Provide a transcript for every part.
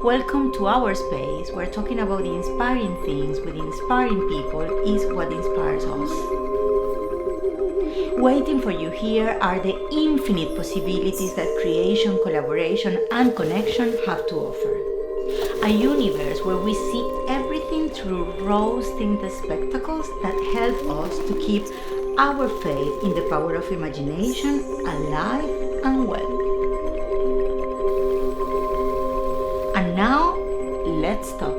Welcome to our space where talking about the inspiring things with inspiring people is what inspires us. Waiting for you here are the infinite possibilities that creation, collaboration, and connection have to offer. A universe where we see everything through rose-tinted spectacles that help us to keep our faith in the power of imagination alive and well. And now, let's talk.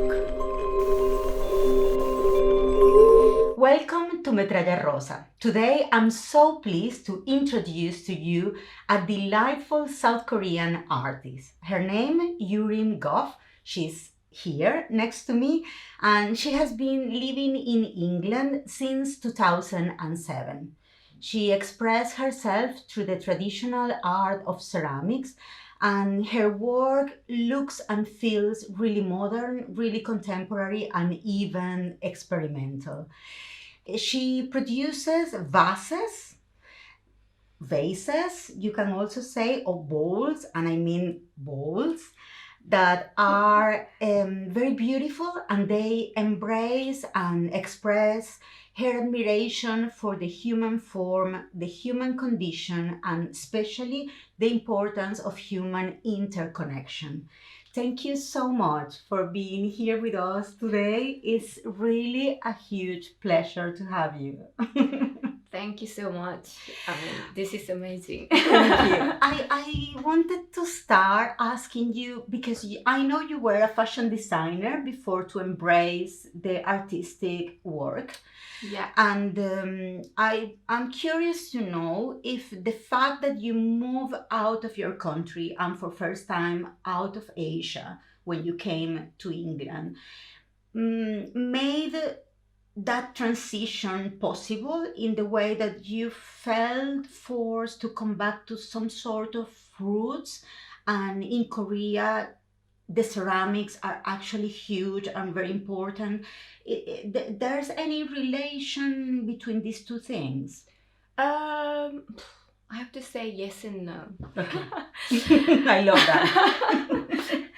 Welcome to Metralla Rosa. Today, I'm so pleased to introduce to you a delightful South Korean artist. Her name, Yurim Gough. She's here next to me, and she has been living in England since 2007. She expressed herself through the traditional art of ceramics, and her work looks and feels really modern, really contemporary, and even experimental. She produces vases, you can also say, or bowls, and I mean bowls, that are very beautiful, and they embrace and express her admiration for the human form, the human condition, and especially the importance of human interconnection. Thank you so much for being here with us today. It's really a huge pleasure to have you. Thank you so much. I mean, this is amazing. Thank you. I wanted to start asking you, because I know you were a fashion designer before to embrace the artistic work. Yeah. And I'm curious to know if the fact that you move out of your country and for first time out of Asia when you came to England made that transition possible in the way that you felt forced to come back to some sort of roots. And in Korea, the ceramics are actually huge and very important. There's any relation between these two things? I have to say yes and no. Okay. I love that.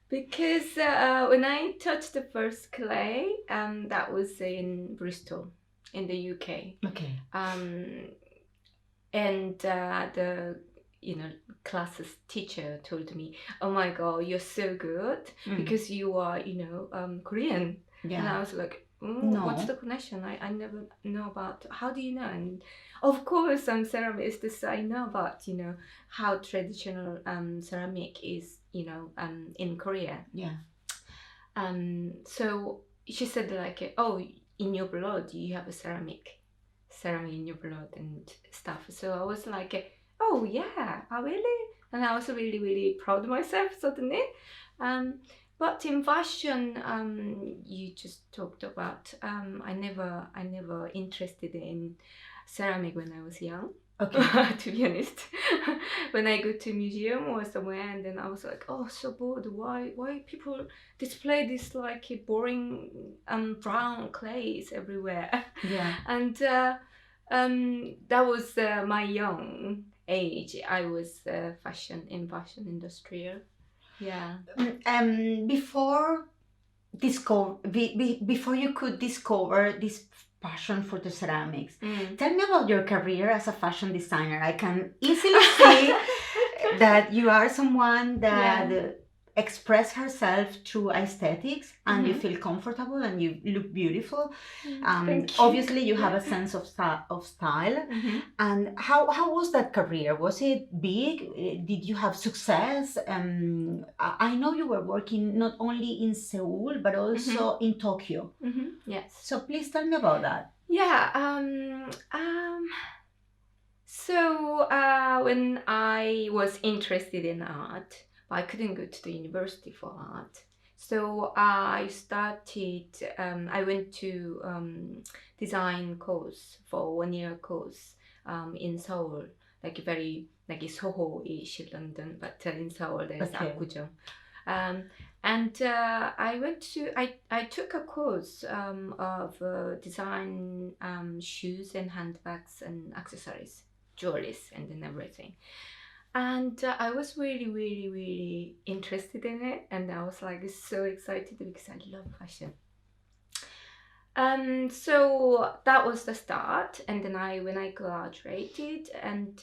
Because when I touched the first clay, that was in Bristol, in the UK. Okay. And the classes teacher told me, "Oh my God, you're so good because you are, Korean." Yeah. And I was like, No. "What's the connection? I never know about. How do you know?" And of course, I'm ceramist, so I know about how traditional ceramic is, in Korea. Yeah. So she said like, "Oh, in your blood, you have a ceramic in your blood and stuff." So I was like, "Oh yeah, oh really?" And I was really, really proud of myself suddenly. But in fashion, you just talked about. I never interested in ceramic when I was young. Okay. To be honest, when I go to a museum or somewhere, and then I was like, "Oh, so bored. Why people display this like boring brown clays everywhere?" Yeah. And that was my young age. I was fashion industry. Yeah. Before before you could discover this passion for the ceramics, tell me about your career as a fashion designer. I can easily see that you are someone that express herself through aesthetics, and you feel comfortable and you look beautiful. Thank you. Obviously you have a sense of style. And how was that career? Was it big? Did you have success? I know you were working not only in Seoul but also in Tokyo. Yes. So please tell me about that. Yeah. So when I was interested in art, I couldn't go to the university for art. So I started, I went to design course for 1 year course in Seoul, like Soho-ish London, but in Seoul there's Apgujeong. And I took a course of design shoes and handbags and accessories, jewelries, and then everything. And I was really, really, really interested in it, and I was like so excited because I love fashion. So that was the start, and then when I graduated, and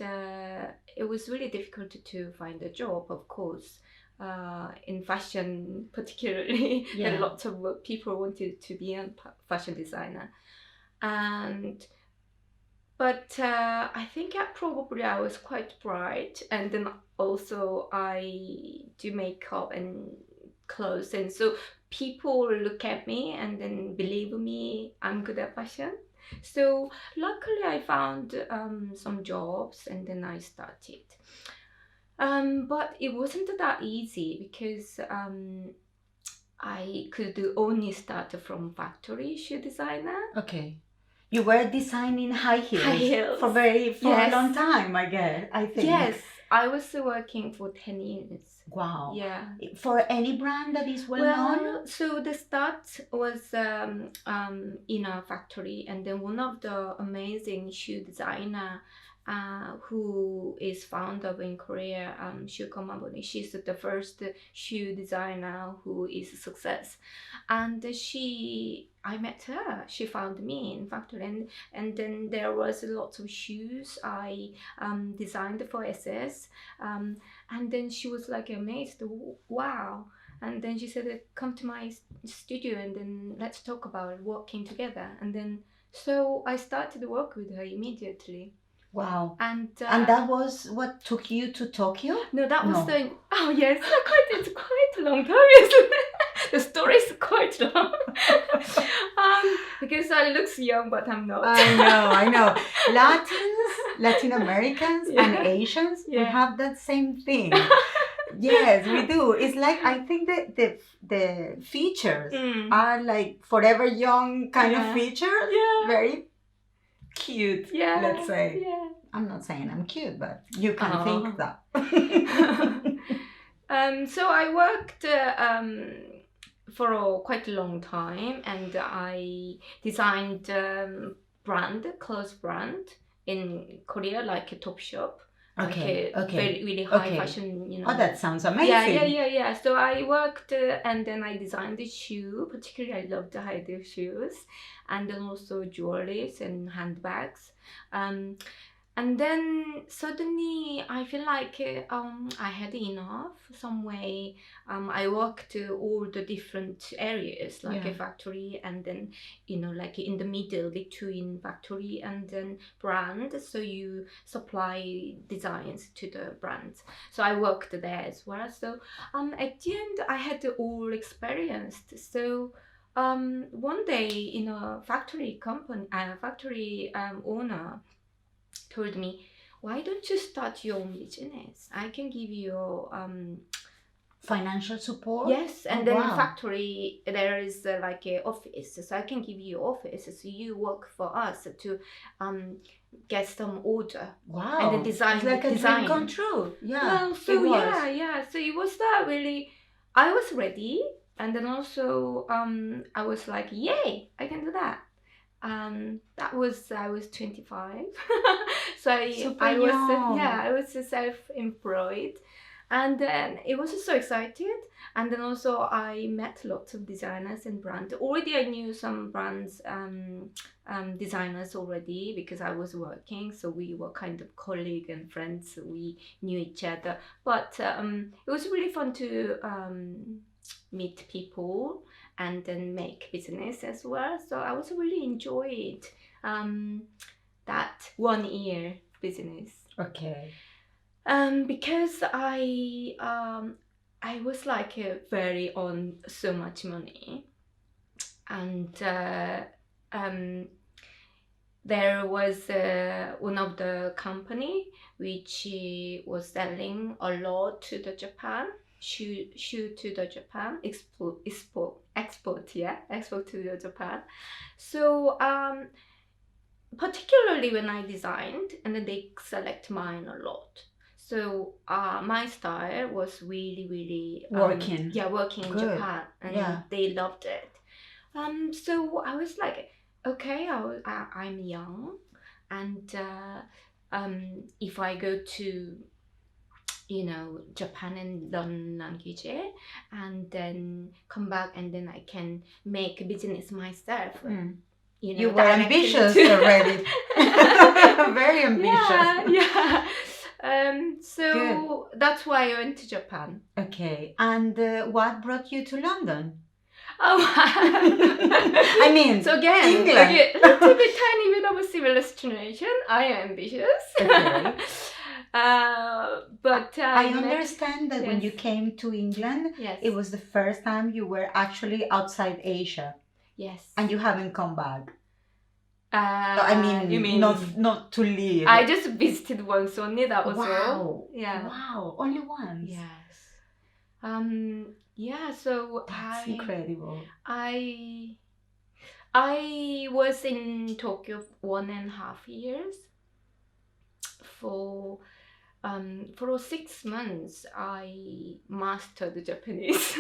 it was really difficult to find a job, of course, in fashion particularly. Yeah. And lots of people wanted to be a fashion designer, but I think probably I was quite bright, and then also I do makeup and clothes, and so people look at me and then believe me I'm good at fashion. So luckily I found some jobs, and then I started. But it wasn't that easy because I could only start from factory shoe designer. Okay. You were designing high heels, High heels. for Yes. a long time, I guess. I think. Yes, I was working for 10 years. Wow. Yeah. For any brand that is well known? So the start was in a factory, and then one of the amazing shoe designer who is founder in Korea, Shoe Company. She's the first shoe designer who is a success, and I met her. She found me in factory, and then there was lots of shoes I designed for SS, and then she was like amazed. Wow. And then she said, come to my studio and then let's talk about working together. And then so I started to work with her immediately. Wow. And that was what took you to Tokyo? No, that was No. oh yes, it's quite a long time, isn't it? The story is quite long. Because I look young, but I'm not. I know. Latin Americans and Asians, we have that same thing. Yes, we do. It's like, I think that the features are like forever young kind of features. Yeah. Very cute, let's say. Yeah. I'm not saying I'm cute, but you can think that. So I worked for quite a long time, and I designed clothes brand in Korea, like a Topshop. Okay. Very, really high fashion, you know. Oh, that sounds amazing. Yeah. So I worked and then I designed the shoe. Particularly, I loved the high heel shoes, and then also jewelries and handbags. And then suddenly I feel like I had enough some way. I worked all the different areas, like a factory, and then, you know, like in the middle between factory and then brand. So you supply designs to the brands. So I worked there as well. So at the end I had all experienced. So one day in a factory owner told me, why don't you start your own business? I can give you financial support. Yes, and then factory there is like a office, so I can give you office, so you work for us to get some order. Wow. And then design. It's like a dream come true. Yeah. Well, so so it was that really. I was ready, and then also I was like, yay, I can do that. I was 25. So I was self-employed, and then it was so excited. And then also I met lots of designers and brands. Already I knew some brands designers already because I was working, so we were kind of colleagues and friends, so we knew each other. But it was really fun to meet people and then make business as well. So I was really enjoyed that 1 year business. Okay. Because I was like very on so much money, and there was one of the company which was selling a lot to the Japan. Shoe to the Japan, export to the Japan. So particularly when I designed, and then they select mine a lot. So my style was really working. Working in Japan, and they loved it. So I was like, okay, I'm young, and if I go to Japan and learn language, and then come back, and then I can make a business myself. You were ambitious already. Very ambitious. Yeah. So Good. that's why I went to Japan. Okay. And what brought you to London? Oh, I mean, so again, England. A little bit tiny bit of a similar situation. I am ambitious. Okay. But I understand that when yes. you came to England, Yes. it was the first time you were actually outside Asia, Yes. and you haven't come back. You mean not to live. I just visited once only. That was Wow. all. Yeah. Wow. Only once. Yes. Yeah. So That's incredible. I was in Tokyo 1.5 years. For 6 months, I mastered Japanese.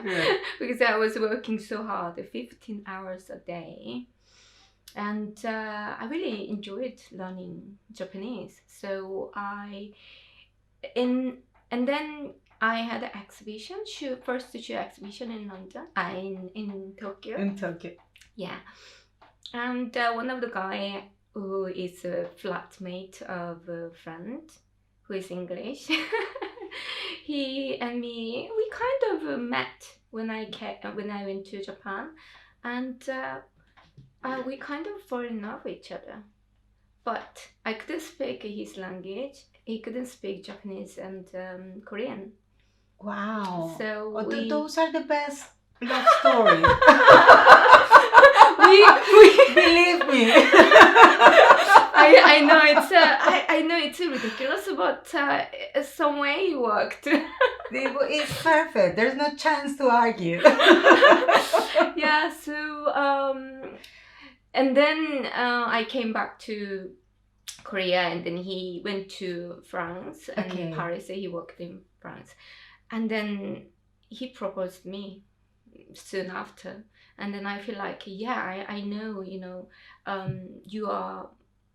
Good. Because I was working so hard, 15 hours a day. And I really enjoyed learning Japanese. So and then I had an exhibition, first shoe exhibition in London, in Tokyo. In Tokyo. Yeah. And one of the guy who is a flatmate of a friend who is English, he and me, we kind of met when I went to Japan, and we kind of fall in love with each other. But I couldn't speak his language. He couldn't speak Japanese and Korean. Wow. So those are the best love stories. Believe me. I know it's ridiculous, but some way it worked. It's perfect. There's no chance to argue. Yeah. So and then I came back to Korea, and then he went to France and Okay. Paris. He worked in France, and then he proposed me soon after. And then I feel like, I know, you are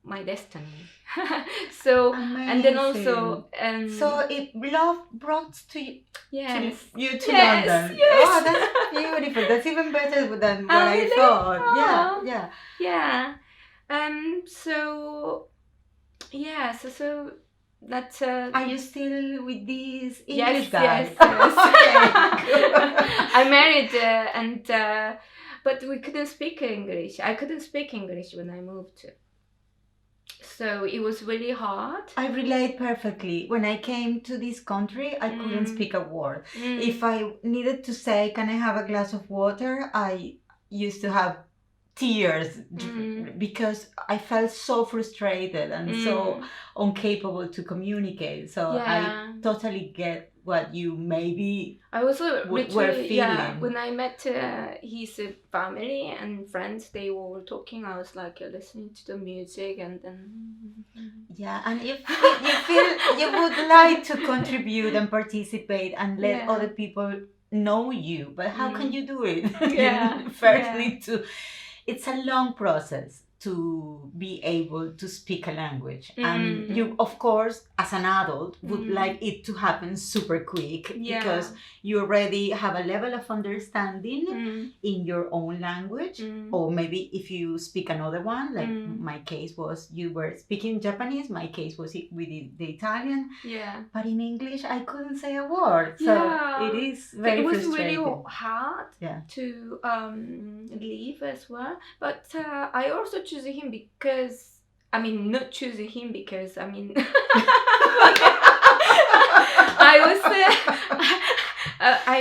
my destiny. So Amazing. and then also so love brought to you yes. to Yes, London. yes. Oh, that's beautiful. That's even better than what I Really? thought. Oh. Yeah. So yeah, so that's Are you still with these yes, English guys? yes, yes. Okay, good. I married but we couldn't speak English. I couldn't speak English when I moved. So it was really hard. I relate perfectly. When I came to this country, I couldn't speak a word. If I needed to say, "Can I have a glass of water?" I used to have tears because I felt so frustrated and so incapable to communicate. So I totally get what you maybe I also were literally, feeling. when I met his family and friends, they were all talking. I was like listening to the music, and then and if you feel you would like to contribute and participate and let other people know you, but how can you do it? You first need to. It's a long process to be able to speak a language, and you, of course, as an adult, would like it to happen super quick because you already have a level of understanding in your own language, or maybe if you speak another one, like my case was you were speaking Japanese, my case was with the Italian, but in English I couldn't say a word, so it is very frustrating. It was really hard to leave as well, but I also choose him because not choosing him because I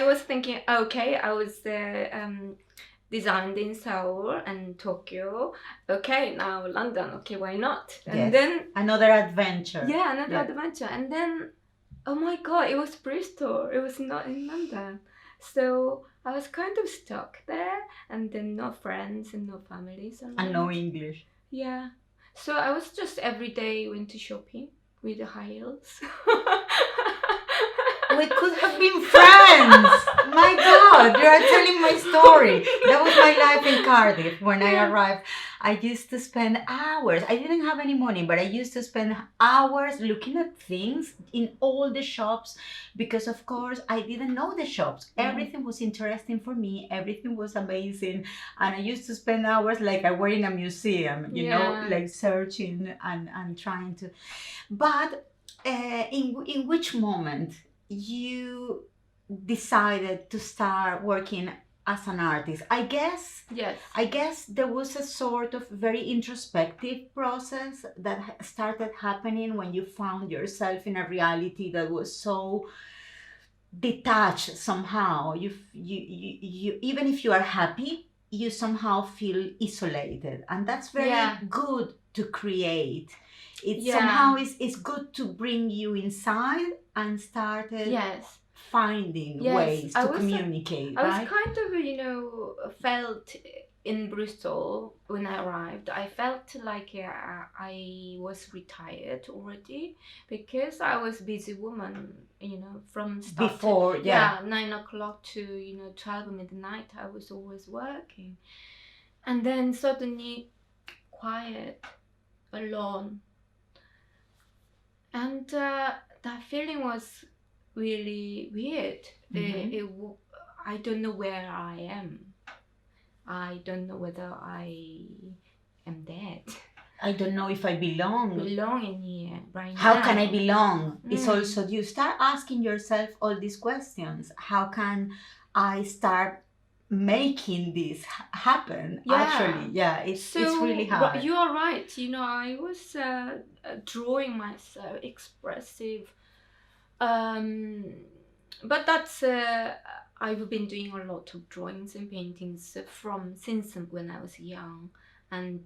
was thinking, okay, I was designed in Seoul and Tokyo. Okay, now London. Okay, why not? And then another adventure. Adventure. And then, oh my God, it was Bristol. It was not in London. So I was kind of stuck there, and then no friends and no families. And no English. Yeah. So I was just every day went to shopping with the high heels. We could have been friends. My God, you are telling my story. That was my life in Cardiff when I arrived. I used to spend hours. I didn't have any money, but I used to spend hours looking at things in all the shops because, of course, I didn't know the shops. Everything was interesting for me, everything was amazing. And I used to spend hours like I were in a museum, Yeah. like searching and trying to. But in which moment you decided to start working as an artist? Yes. I guess there was a sort of very introspective process that started happening when you found yourself in a reality that was so detached somehow. You even if you are happy, you somehow feel isolated, and that's very Yeah. good to create. It Yeah. somehow is good to bring you inside and started Yes. finding Yes, ways I to was, communicate, I was right? kind of, felt in Bristol when I arrived. I felt like I was retired already because I was busy woman, from start Before, yeah. 9 o'clock to 12 midnight. I was always working, and then suddenly quiet, alone, and that feeling was really weird. I don't know where I am. I don't know whether I am dead. I don't know if I belong. Belong in here right now. How can I belong? It's Mm. also, you start asking yourself all these questions. How can I start making this happen? Yeah. Actually, yeah, it's really hard. You are right. I was drawing myself, expressive. But that's I've been doing a lot of drawings and paintings since when I was young, and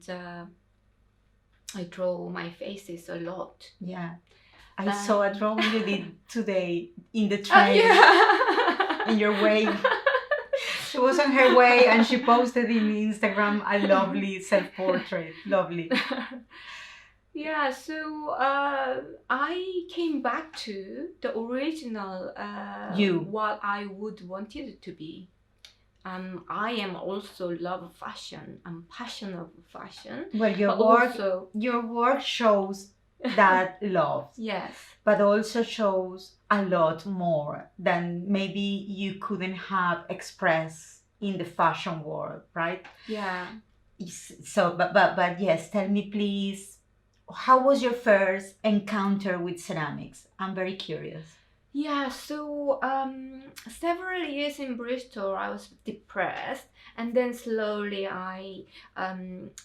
I draw my faces a lot. Yeah, I saw a drawing you did today in the train. In your way. She was on her way and she posted in Instagram a lovely self-portrait. Lovely. Yeah, so I came back to the original what I would wanted it to be. I am also love fashion. I'm passionate of fashion. Well, your work shows that love. Yes. But also shows a lot more than maybe you couldn't have expressed in the fashion world, right? Yeah. So, but yes, tell me please, how was your first encounter with ceramics? I'm very curious. Yeah, so several years in Bristol, I was depressed, and then slowly I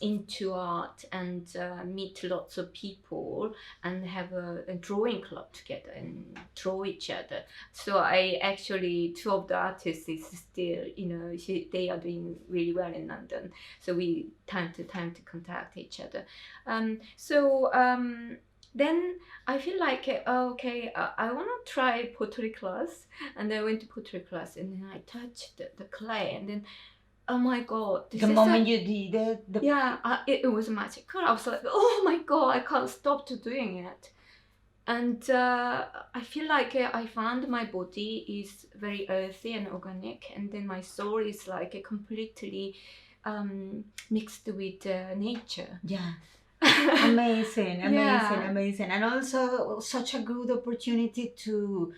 into art and meet lots of people and have a drawing club together and draw each other. So I actually, two of the artists is still, they are doing really well in London. So we time to time to contact each other. Then I feel like, I want to try pottery class. And I went to pottery class and then I touched the clay and then, oh my God. The moment you did it? It was magical. I was like, oh my God, I can't stop to doing it. And I feel like I found my body is very earthy and organic. And then my soul is like completely mixed with nature. Yeah. Amazing. And also such a good opportunity to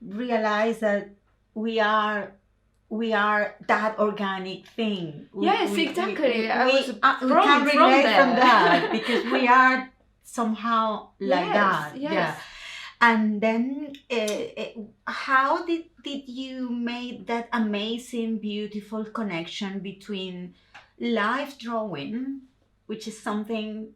realize that we are that organic thing. Exactly. We can relate from that because we are somehow like that. Yes. Yeah. And then how did you make that amazing, beautiful connection between life drawing, which is something,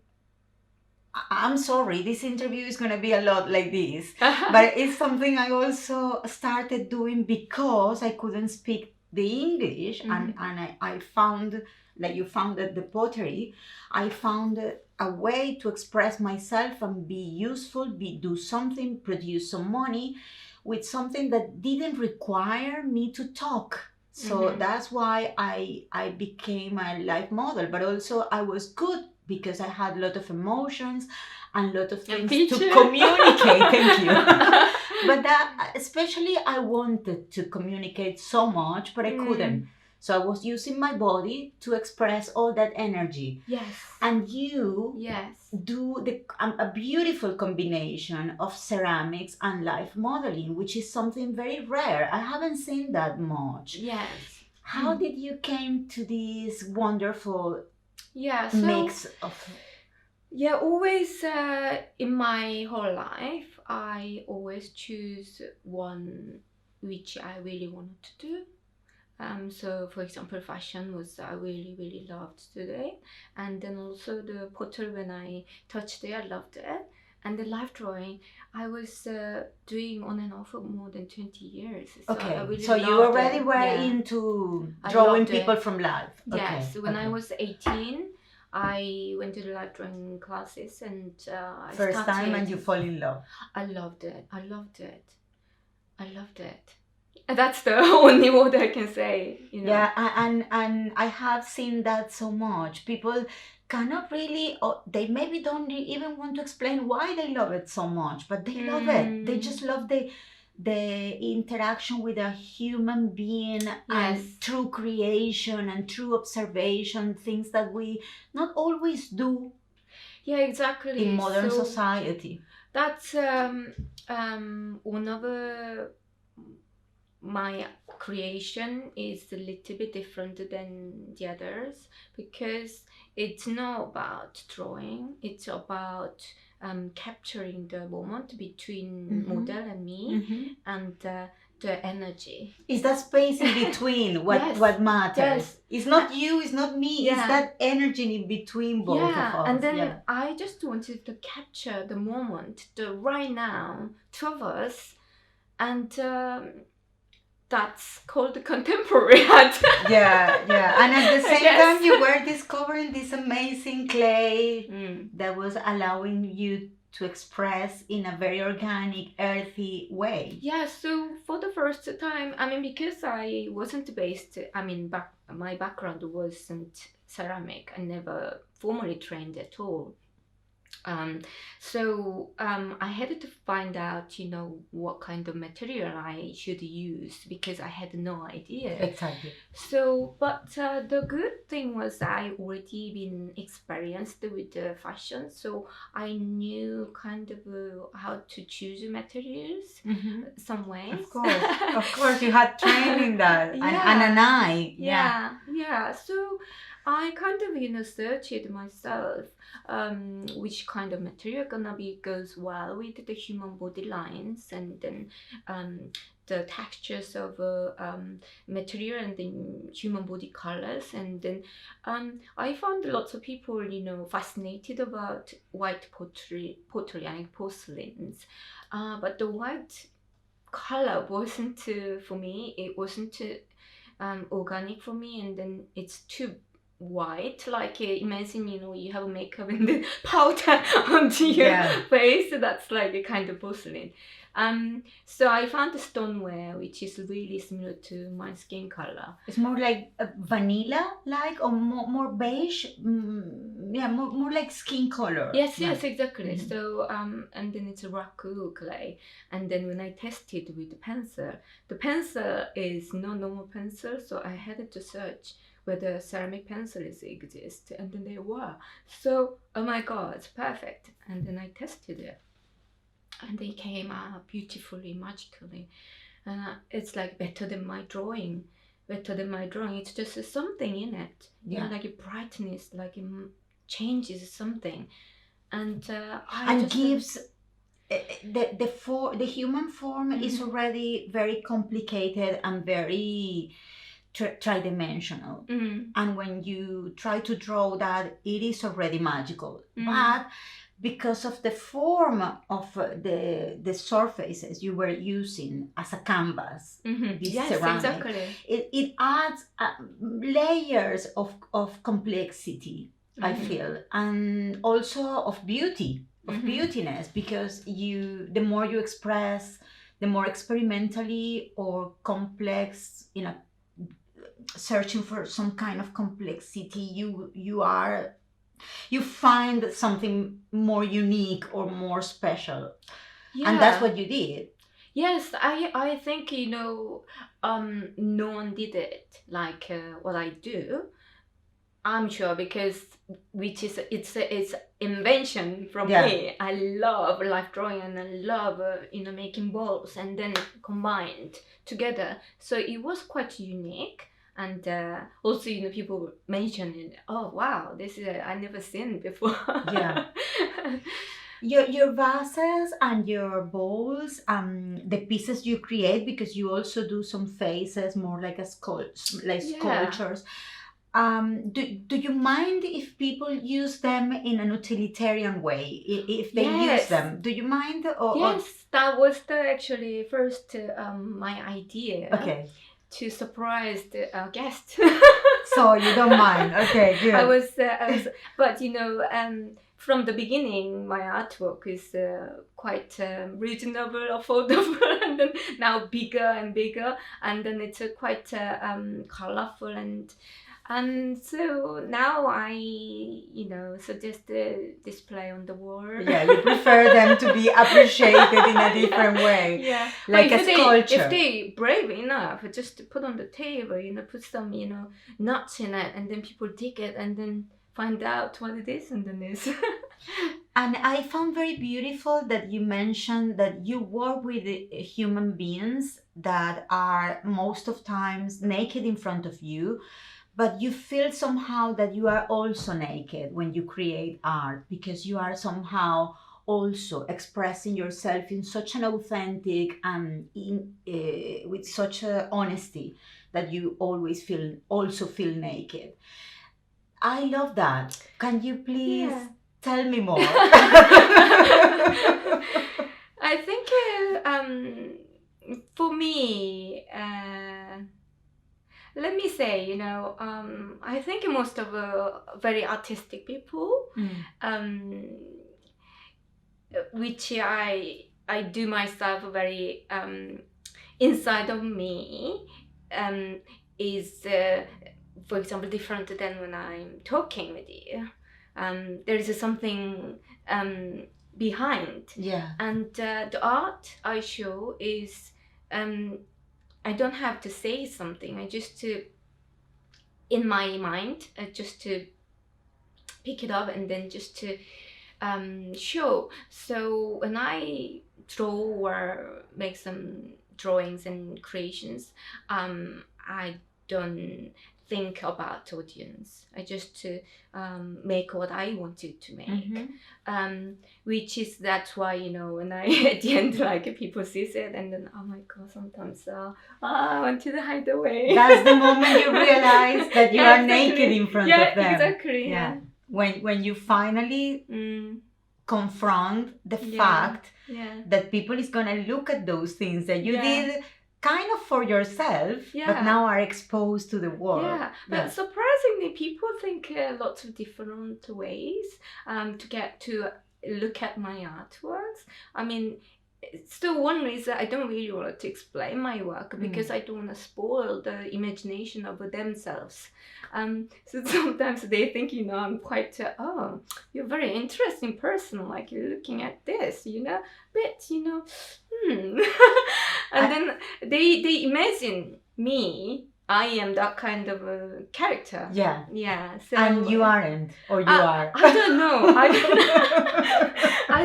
I'm sorry, this interview is going to be a lot like this, but it's something I also started doing because I couldn't speak the English. And I found, like you found at the pottery, I found a way to express myself and be useful, do something, produce some money with something that didn't require me to talk. So that's why I became a life model, but also I was good because I had a lot of emotions and a lot of things to communicate. Thank you. But that, especially I wanted to communicate so much, but I couldn't. So I was using my body to express all that energy. Yes. And you Yes. do a beautiful combination of ceramics and life modeling, which is something very rare. I haven't seen that much. Yes. How did you came to this wonderful So, mix of... Yeah, always in my whole life, I always choose one which I really wanted to do. So, for example, fashion was I really, really loved today. And then also the pottery, when I touched it, I loved it. And the life drawing, I was doing on and off for more than 20 years. So Okay, I really so you loved already it. were Yeah. into I drawing loved people it. from life. Yes, Okay, when I okay. was 18, I went to the life drawing classes and I First started. time and you fall in love. I loved it. I loved it. I loved it. And that's the only word I can say. You know? Yeah, and I have seen that so much. People cannot really, or they maybe don't even want to explain why they love it so much, but they love it. They just love the interaction with a human being and Yes. true creation and true observation, things that we not always do Yeah, exactly. in modern So society. that's one of my creation is a little bit different than the others because it's not about drawing, it's about capturing the moment between model and me and the energy. It's that space in between what matters. Yes. It's not you, it's not me, it's that energy in between both of us. And then I just wanted to capture the moment, the right now, two of us, and that's called the contemporary art. Yeah. And at the same time, you were discovering this amazing clay that was allowing you to express in a very organic, earthy way. Yeah, so for the first time, I mean, because I wasn't based, my background wasn't ceramic. I never formally trained at all. So I had to find out, what kind of material I should use because I had no idea. Exactly. So, but the good thing was I already been experienced with the fashion, so I knew kind of how to choose materials some ways. Of course, you had training that and an eye. Yeah. So I kind of searched myself which kind of material gonna be goes well with the human body lines and then the textures of material and the human body colors. And then I found lots of people fascinated about white pottery and porcelains, but the white color wasn't for me. It wasn't organic for me, and then it's too white, like imagine you have makeup and then powder onto your face. That's like a kind of porcelain. So I found the stoneware which is really similar to my skin color. It's more like vanilla like or more beige, more like skin color. Yes, exactly. So and then it's a rock clay, and then when I tested with the pencil is no normal pencil, so I had to search whether ceramic pencils exist, and then they were. So, oh my god, it's perfect. And then I tested it, and they came out beautifully, magically. It's like better than my drawing. It's just something in it. Like a brightness, like it changes something, and gives. The human form is already very complicated and very tridimensional, and when you try to draw that, it is already magical. But because of the form of the surfaces you were using as a canvas, this ceramic, exactly. it adds layers of complexity, I feel, and also of beauty, of beautiness, because the more you express, the more experimentally or complex, searching for some kind of complexity, you find something more unique or more special. And that's what you did. Yes, I think, no one did it like what I do. I'm sure because it's invention from Yeah. me. I love life drawing and I love making balls and then combined together. So it was quite unique. And also, people mention it. Oh wow, this is I never seen before. Yeah. Your vases and your bowls, the pieces you create, because you also do some faces, more like a like Yeah. sculptures. Do you mind if people use them in an utilitarian way? If they use Yes. them, do you mind? Or Yes, that was the actually first my idea okay, to surprise the guest. so you don't mind? Okay, good. I was, but from the beginning, my artwork is quite reasonable, affordable, and then now bigger and bigger, and then it's quite colorful and so now I, suggest the display on the wall. Yeah, you prefer them to be appreciated in a different way. Yeah, like but a sculpture. If they brave enough, just to put on the table, put some, nuts in it, and then people dig it, and then find out what it is underneath. And I found very beautiful that you mentioned that you work with human beings that are most of times naked in front of you, but you feel somehow that you are also naked when you create art, because you are somehow also expressing yourself in such an authentic and with such a honesty that you always feel naked. I love that. Can you please tell me more? I think for me, let me say, I think most of very artistic people, which I do myself very inside of me, is, for example, different than when I'm talking with you. There is something behind. Yeah. And the art I show is, I don't have to say something. I just in my mind, just to pick it up and then just to show. So when I draw or make some drawings and creations, I don't think about audience. I just make what I wanted to make. Which is, that's why, when I at the end, like, people sees it and then, oh my god, sometimes I want to hide away. That's the moment you realize that you are exactly. naked in front of them. Exactly. Yeah. When you finally confront the fact that people is gonna look at those things that you did kind of for yourself, but now are exposed to the world. But surprisingly, people think lots of different ways to get to look at my artworks. I mean, still one reason I don't really want to explain my work, because I don't want to spoil the imagination of themselves. So sometimes they think, I'm quite, you're a very interesting person, like you're looking at this, but, and then they imagine me, I am that kind of a character. Yeah. So, and you aren't, or you are. I don't know. I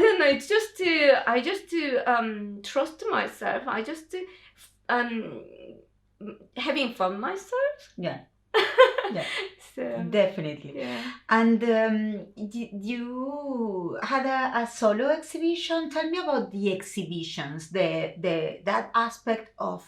don't know. It's just I just trust myself. I just having fun myself. Yeah. So, definitely. Yeah. And you had a solo exhibition. Tell me about the exhibitions, that aspect of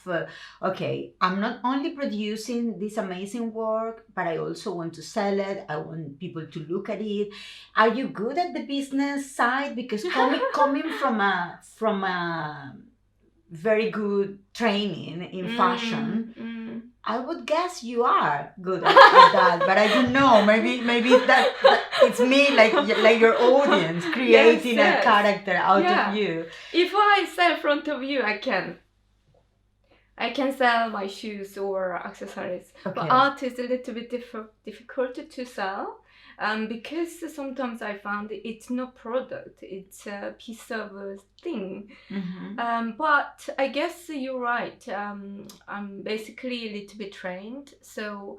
okay, I'm not only producing this amazing work, but I also want to sell it. I want people to look at it. Are you good at the business side? Because coming from a very good training in fashion, I would guess you are good at that, but I don't know. Maybe that it's me, like your audience, creating a character out of you. If I sell in front of you, I can sell my shoes or accessories. Okay. But art is a little bit difficult to sell. because sometimes I found it's not product, it's a piece of a thing. But I guess you're right. I'm basically a little bit trained, so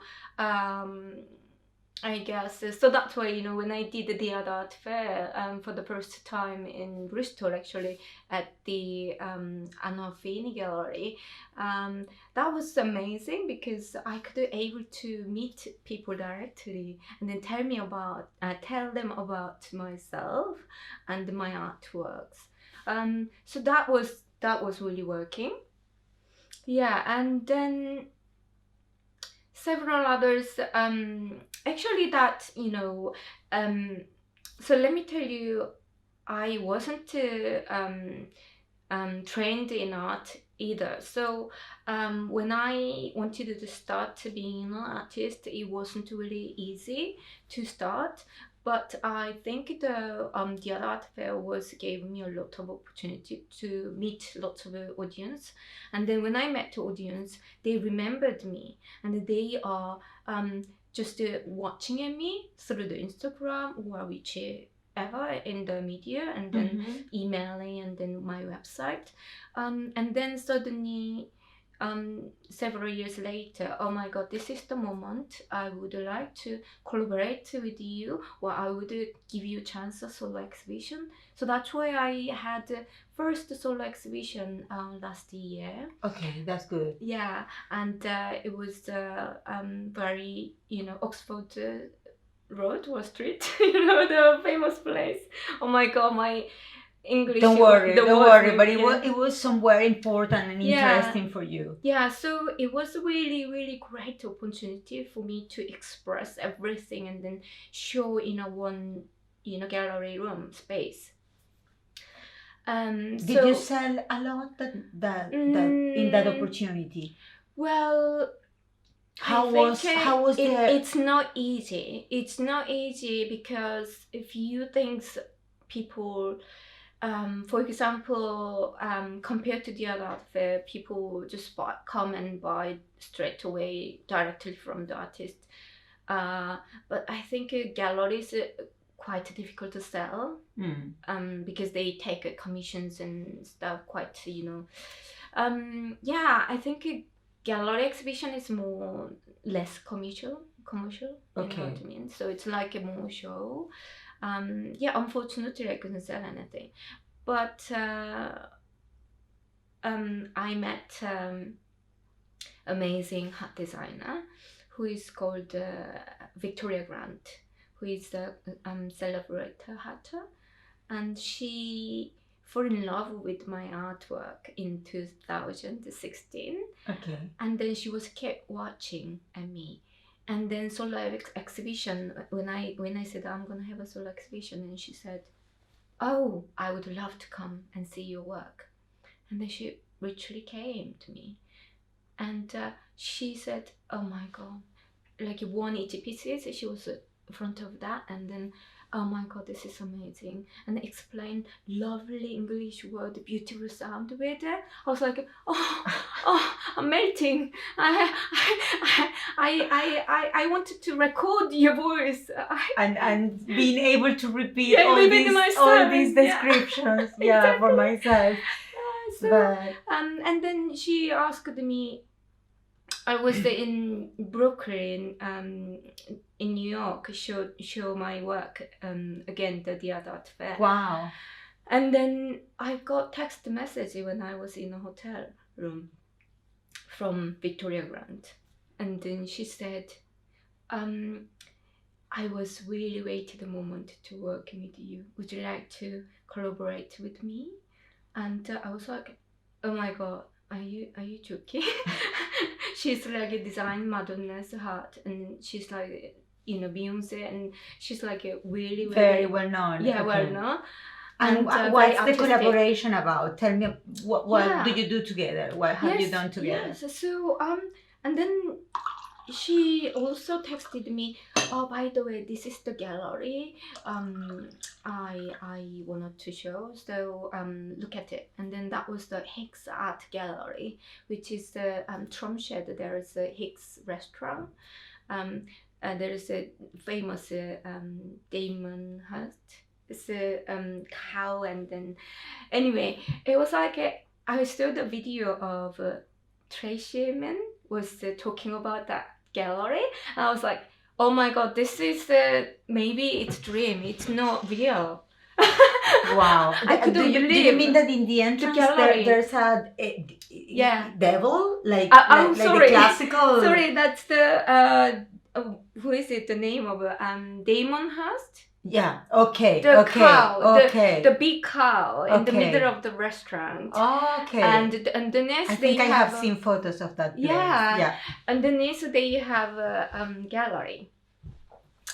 I guess so. That's why, you know, when I did the art fair for the first time in Bristol, actually at the Anna Fini Gallery, that was amazing because I could be able to meet people directly and then tell them about myself and my artworks. So that was really working. Yeah, and then several others. Actually, that, you know, so let me tell you, I wasn't trained in art either. So when I wanted to start being an artist, it wasn't really easy to start. But I think the art fair gave me a lot of opportunity to meet lots of audience, and then when I met the audience, they remembered me, and they are just watching at me through the Instagram or whichever in the media, and then emailing, and then my website, and then suddenly several years later, oh my god, this is the moment I would like to collaborate with you, or I would give you a chance of solo exhibition. So that's why I had first solo exhibition last year. Okay, that's good. Yeah, and it was very, you know, Oxford Road or Street, you know, the famous place. Oh my god, my English. Don't worry, but yeah. it was somewhere important and interesting for you. Yeah, so it was a really, really great opportunity for me to express everything and then show in a one, you know, gallery room space. Did you sell a lot that in that opportunity? Well, how was it's not easy. It's not easy because a few things people, for example, compared to the other art fair, people just come and buy straight away directly from the artist. But I think galleries are quite difficult to sell, because they take commissions and stuff quite, you know. Yeah, I think a gallery exhibition is less commercial. Okay. You know what I mean? So it's like a more show. Yeah, unfortunately, I couldn't sell anything. But I met amazing hat designer who is called Victoria Grant, who is a celebrated hatter, and she fell in love with my artwork in 2016. Okay. And then she was kept watching at me. And then solo exhibition, when I said I'm gonna have a solo exhibition, and she said, oh, I would love to come and see your work. And then she literally came to me, and she said, oh my god, like 180 pieces, she was in front of that, and then, oh my god, this is amazing, and explained lovely English word, beautiful sound with it. I was like, oh, I'm melting. I wanted to record your voice. And being able to repeat Yeah, all myself. these descriptions, yeah, for myself. And then she asked me. I was in Brooklyn, in New York, show my work again the art fair. Wow. And then I got text message when I was in a hotel room from Victoria Grant, and then she said, I was really waiting the moment to work with you. Would you like to collaborate with me? And I was like, oh my god, are you joking? She's like a design Madonna's heart, and she's like, you know, Beyonce, and she's like a really very well known. Yeah, okay. Well known. And what's the collaboration about? Tell me, what do you do together? What have you done together? Yes, so and then she also texted me, oh, by the way, this is the gallery I wanted to show, so look at it. And then that was the Hicks Art Gallery, which is the Tromshed. There is a Hicks restaurant, There is a famous Damon Hirst. It's a cow, and then anyway, it was like I saw the video of Tracy Emin was talking about that gallery, and I was like, oh my god, this is maybe it's dream, it's not real. Wow. I couldn't do you believe mean that in the entrance gallery. there's a Yeah. devil? Like, I'm like sorry. the classical... Sorry, that's the who is it? The name of Damon Hirst? Yeah, okay. The okay, cow, okay. the big cow in the Okay. middle of the restaurant. Okay. And underneath I they think I have seen photos of that place. Yeah. Yeah. Underneath they have a gallery.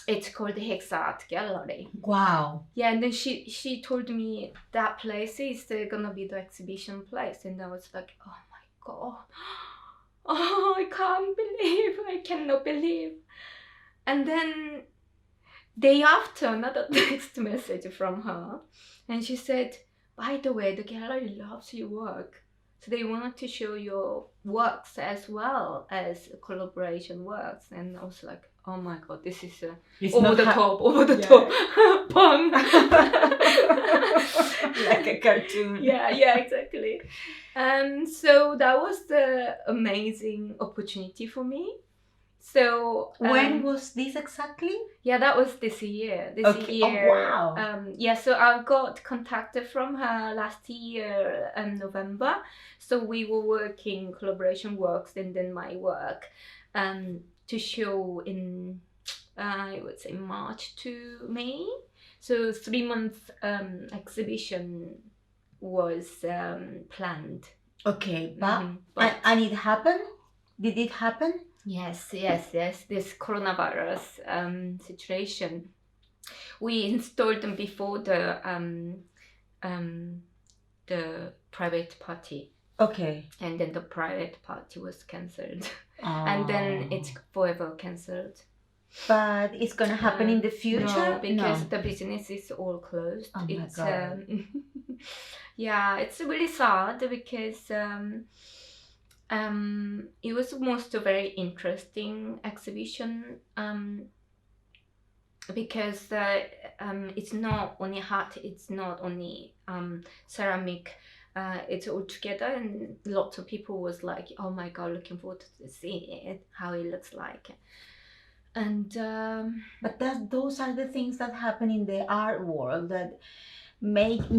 It's called the Hex Art Gallery. Wow. Yeah, and then she told me that place is gonna be the exhibition place, and I was like, oh my god, oh, I can't believe, I cannot believe. And then day after, another text message from her, and she said, by the way, the gallery loves your work, so they wanted to show your works as well as collaboration works. And I was like, oh my god, this is over the top pun. Like a cartoon. Yeah, exactly. And so that was the amazing opportunity for me. So when was this exactly? Yeah, that was this year. Okay. Oh, wow. Yeah, so I got contacted from her last year November. So we were working collaboration works and then my work to show in I would say March to May. So 3-month exhibition was planned. Okay, but and it happened? Did it happen? Yes. This coronavirus situation, we installed them before the private party. Okay. And then the private party was cancelled, and then it's forever cancelled. But it's gonna happen in the future? No, because the business is all closed. Oh my it's God. yeah, it's really sad because it was almost a very interesting exhibition because it's not only art, it's not only ceramic, it's all together, and lots of people was like, oh my god, looking forward to see it, how it looks like. And but those are the things that happen in the art world that maybe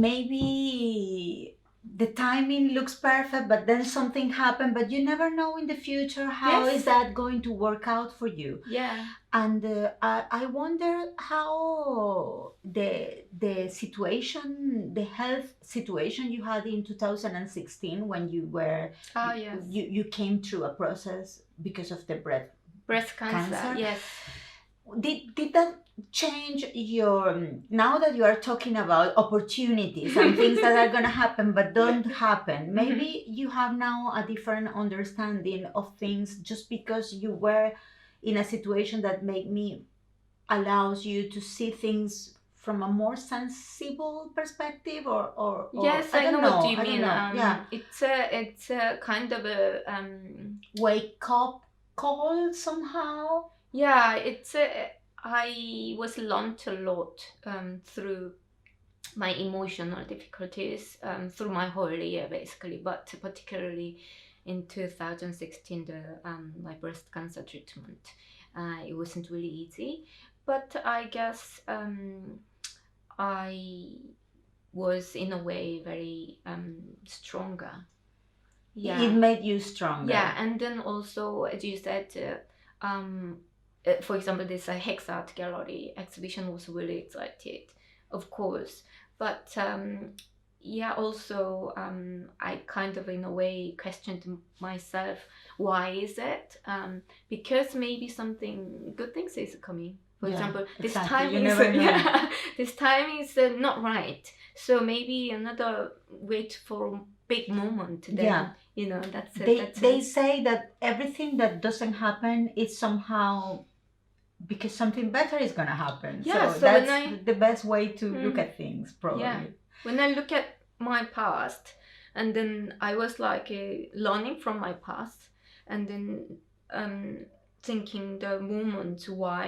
the timing looks perfect, but then something happened, but you never know in the future how is that going to work out for you. Yeah. And I wonder how the situation, the health situation you had in 2016 when you were you came through a process because of the breast cancer. Yes. Did that change your, now that you are talking about opportunities and things that are going to happen but don't happen, maybe you have now a different understanding of things just because you were in a situation that allows you to see things from a more sensible perspective or yes, I know what you mean. Yeah, it's a kind of a wake up call somehow. Yeah, I was learned a lot through my emotional difficulties through my whole year basically, but particularly in 2016, my breast cancer treatment. It wasn't really easy, but I guess I was in a way very stronger. Yeah. It made you stronger. Yeah, and then also, as you said, for example, this Hex Art Gallery exhibition was really excited, of course. But also I kind of in a way questioned myself, why is it? Because maybe something good things is coming. For example, this time this time is not right. So maybe another wait for a big moment. Then, that's it. They say that everything that doesn't happen is somehow because something better is going to happen. Yeah, so that's the best way to look at things, probably. Yeah. When I look at my past, and then I was like learning from my past, and then thinking the moment why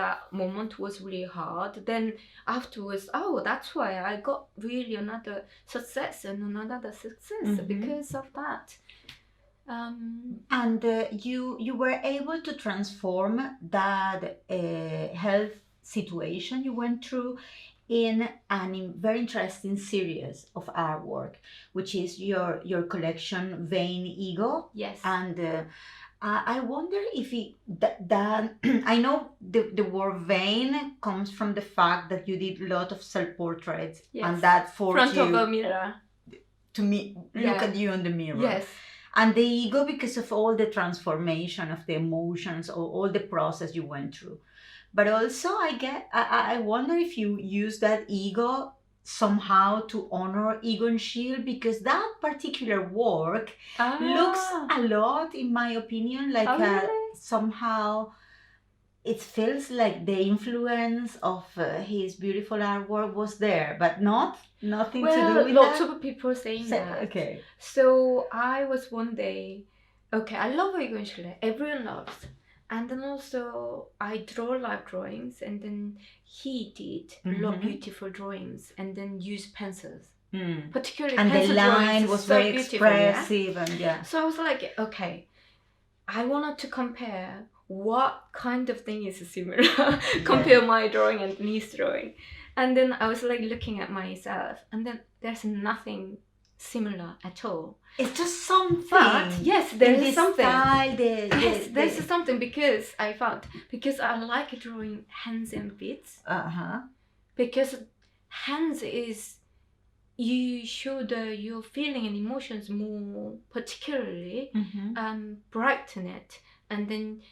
that moment was really hard. Then afterwards, oh, that's why I got really another success and another success because of that. And you were able to transform that health situation you went through in a very interesting series of artwork, which is your collection Vain Ego. Yes. And I wonder if that I know the word vain comes from the fact that you did a lot of self-portraits, and that forced front you of a mirror to look at you in the mirror. Yes. And the ego, because of all the transformation of the emotions or all the process you went through. But also I wonder if you use that ego somehow to honor Egon Schiele, because that particular work looks a lot, in my opinion, like somehow it feels like the influence of his beautiful artwork was there, but nothing to do with lots that. of people saying that. Okay. So I was one day, I love Egon Schiele, everyone loves. And then also I draw live drawings, and then he did a lot of beautiful drawings, and then used pencils. Particularly and pencil the line was so very expressive, and So I was like, okay, I wanted to compare what kind of thing is similar, compare my drawing and his drawing. And then I was like looking at myself, and then there's nothing similar at all. It's just something. But yes, there is something. Style, there's something, because I found, because I like drawing hands and feet. Because hands is, you show your feeling and emotions more particularly, brighten it, and then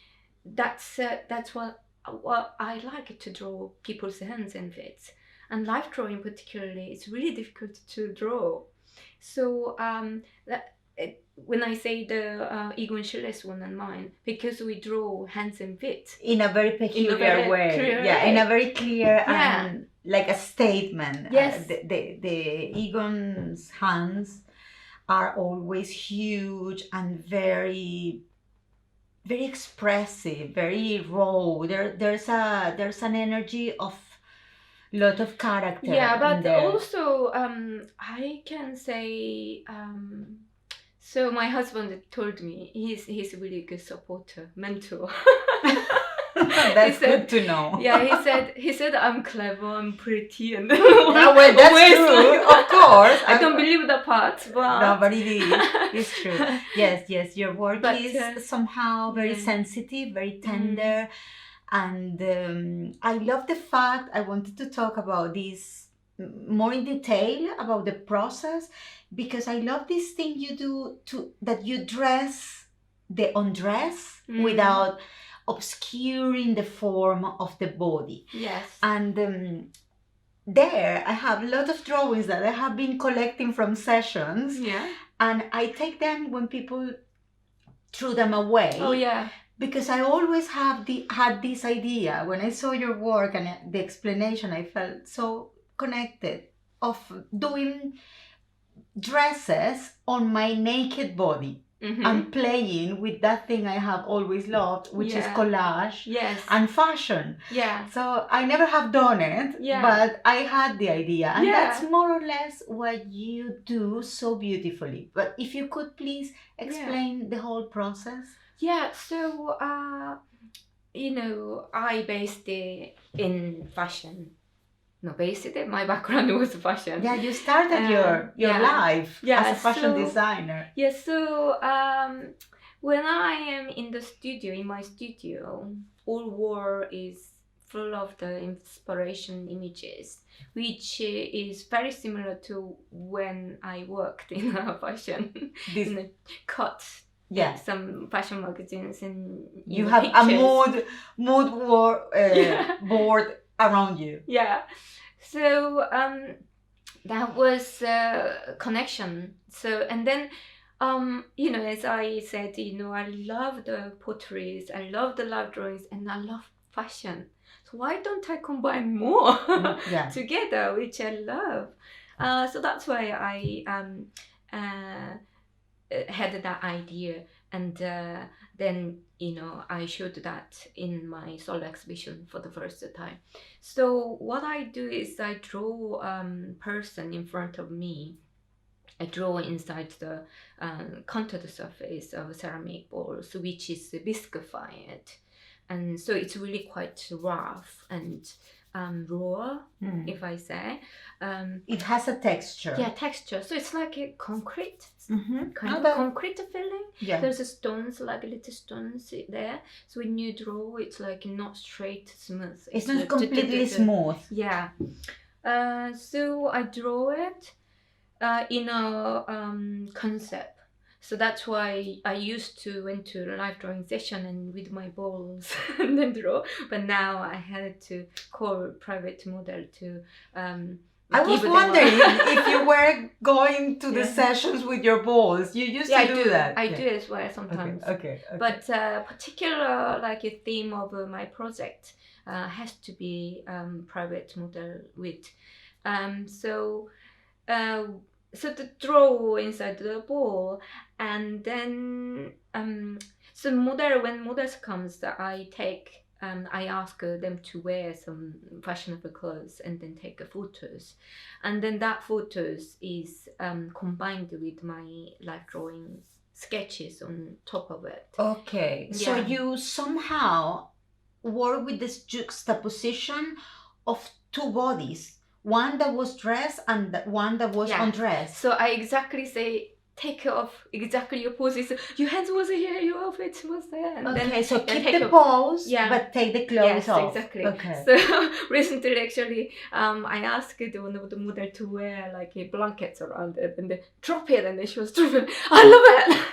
that's what I like to draw people's hands and feet. And life drawing particularly, it's really difficult to draw. So when I say the Egon Schille's one and mine, because we draw hands and feet in a very peculiar way, in a very clear and like a statement. Yes. The Egon's hands are always huge and very, very expressive, very raw. There's an energy of lot of character. Yeah, but there. Also I can say so my husband told me he's a really good supporter, mentor. That's good to know. Yeah, he said I'm clever, I'm pretty, and well, that's true. Of course, I don't believe the part, but no, but it is. It's true. Yes, your work is somehow very sensitive, very tender. And I love the fact, I wanted to talk about this more in detail about the process, because I love this thing you do that you dress the undress without obscuring the form of the body. Yes. And there I have a lot of drawings that I have been collecting from sessions. Yeah. And I take them when people threw them away. Oh yeah. Because I always had this idea. When I saw your work and the explanation, I felt so connected of doing dresses on my naked body and playing with that thing I have always loved, which is collage and fashion. Yeah. So I never have done it, but I had the idea. And that's more or less what you do so beautifully. But if you could please explain the whole process. Yeah, so I based it in fashion. No, basically my background was fashion. Yeah, you started your life as a fashion designer. Yeah, so when I am in my studio, all wall is full of the inspiration images, which is very similar to when I worked in fashion, in a cut. Yeah, some fashion magazines, and you have pictures. a mood board around you. Yeah, so that was a connection. So and then as I said, I love the potteries, I love the live drawings, and I love fashion. So why don't I combine more together, which I love? So that's why I had that idea. And then, I showed that in my solo exhibition for the first time. So what I do is I draw person in front of me. I draw inside the contact surface of ceramic balls, which is viscified. And so it's really quite rough and raw, if I say. It has a texture. Yeah, texture. So it's like a concrete, kind of Okay. concrete feeling. Yeah. There's a stones, like little stones there. So when you draw, it's like not straight, smooth. It's not completely smooth. Yeah. So I draw it in a concept. So that's why I used to went to a live drawing session and with my balls and then draw. But now I had to call private model to. I was wondering if you were going to the sessions with your balls. You used to do that. I do as well sometimes. Okay. But particular like a theme of my project has to be private model with. So the draw inside the ball, and then so when models comes, I ask them to wear some fashionable clothes and then take photos, and then that photos is combined with my life drawings sketches on top of it. Okay, so you somehow work with this juxtaposition of two bodies. One that was dressed and one that was undressed. So I exactly say, take off exactly your poses. Your hands was here, your outfit was there. And okay, then, so keep the pose, but take the clothes off. Yes, exactly. Okay. So recently, actually, I asked one of the model to wear like a blankets around it and then drop it, and then she was dropping. I love it.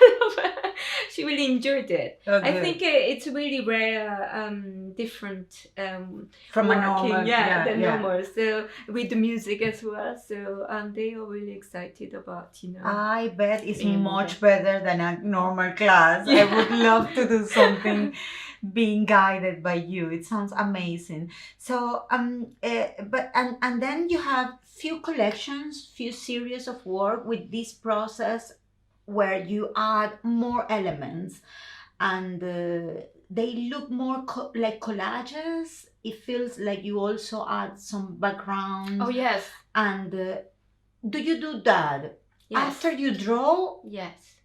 She really enjoyed it. Okay. I think it's really rare, different from a normal, than normal. So with the music as well. So they are really excited about I bet it's much better than a normal class. I would love to do something being guided by you. It sounds amazing. So but then you have few collections, few series of work with this process where you add more elements, and they look more like collages. It feels like you also add some background. Oh yes. And do you do that after you draw? Yes.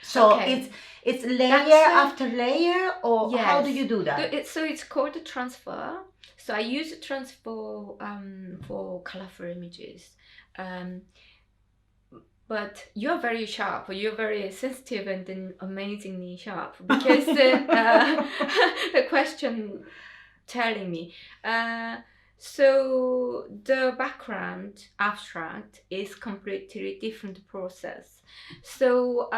So it's layer after layer, or how do you do that? So it's called transfer. So I use transfer for colorful images. But you're very sharp. You're very sensitive and then amazingly sharp, because the question telling me. So the background abstract is completely different process. So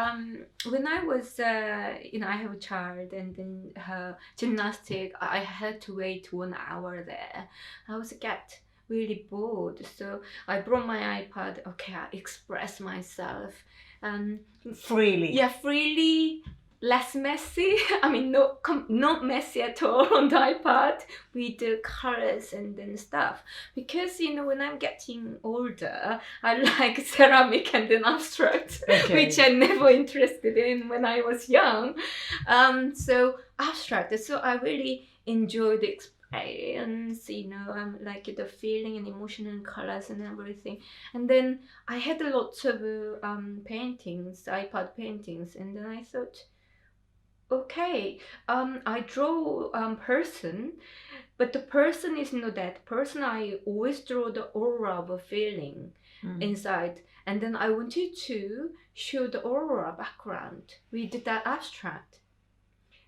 when I was, I have a child, and then her gymnastic, I had to wait 1 hour there. I was really bored, so I brought my iPad. Okay, I express myself freely. Yeah, freely, less messy. I mean, not messy at all on the iPad, with the colors and then stuff. Because when I'm getting older, I like ceramic and then abstract, which I never interested in when I was young. So abstract. So I really enjoy the experience, like the feeling and emotion and colors and everything. And then I had lots of paintings, iPad paintings, and then I thought, okay, I draw person, but the person is not that person. I always draw the aura of a feeling inside, and then I wanted to show the aura background with that abstract.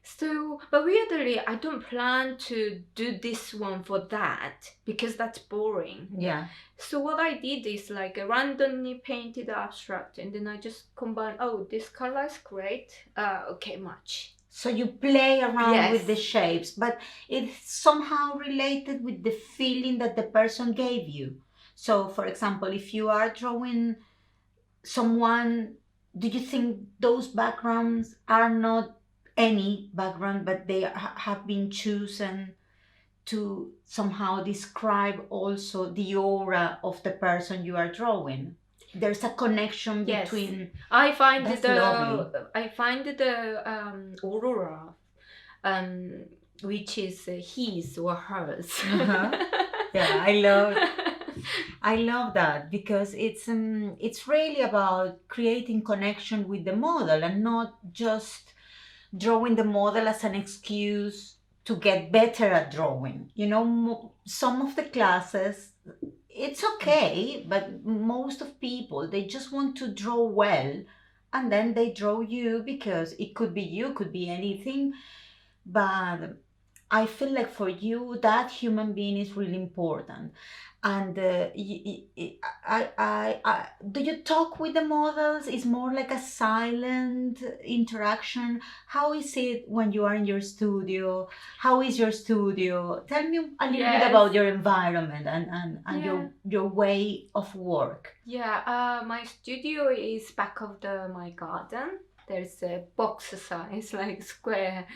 So, but weirdly, I don't plan to do this one for that, because that's boring. Yeah. So what I did is like a randomly painted abstract, and then I just combine, this color is great, okay, match. So you play around with the shapes, but it's somehow related with the feeling that the person gave you. So for example, if you are drawing someone, do you think those backgrounds are not any background, but they have been chosen to somehow describe also the aura of the person you are drawing? there's a connection Yes. between. I find That's lovely. the aurora, which is his or hers. Yeah, I love that, because it's really about creating connection with the model and not just drawing the model as an excuse to get better at drawing. You know, some of the classes, it's okay, but most of people, they just want to draw well, and then they draw you because it could be you, could be anything. But I feel like for you, that human being is really important. And do you talk with the models? Is more like a silent interaction? How is it when you are in your studio? How is your studio? Tell me a little bit about your environment and your way of work. Yeah, my studio is back of my garden. There's a box size, like square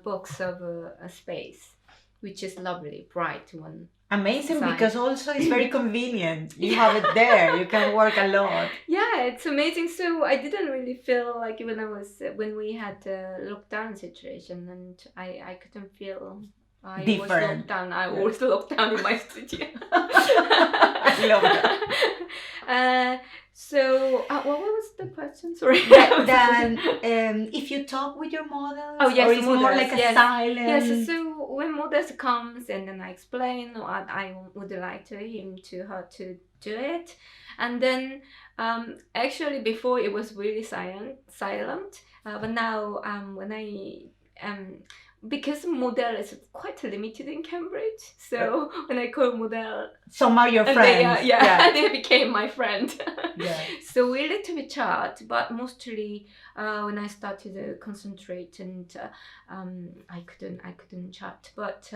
box of a space, which is lovely, bright one. Amazing, because also it's very convenient. You have it there. You can work a lot. Yeah, it's amazing. So I didn't really feel like when we had a lockdown situation, and I couldn't feel I was Different. locked down. I was locked down in my studio. I love that. So what was the question? Sorry. Then if you talk with your models, yes, or it's more models, like a yes. silent. Yes, so when models comes and then I explain what I would like him to her to do it, and then actually before it was really silent, but now when I because model is quite limited in Cambridge, so when I call model, some are your friends. They became my friend. Yeah. So we a little bit chat, but mostly when I started to concentrate, and I couldn't chat. But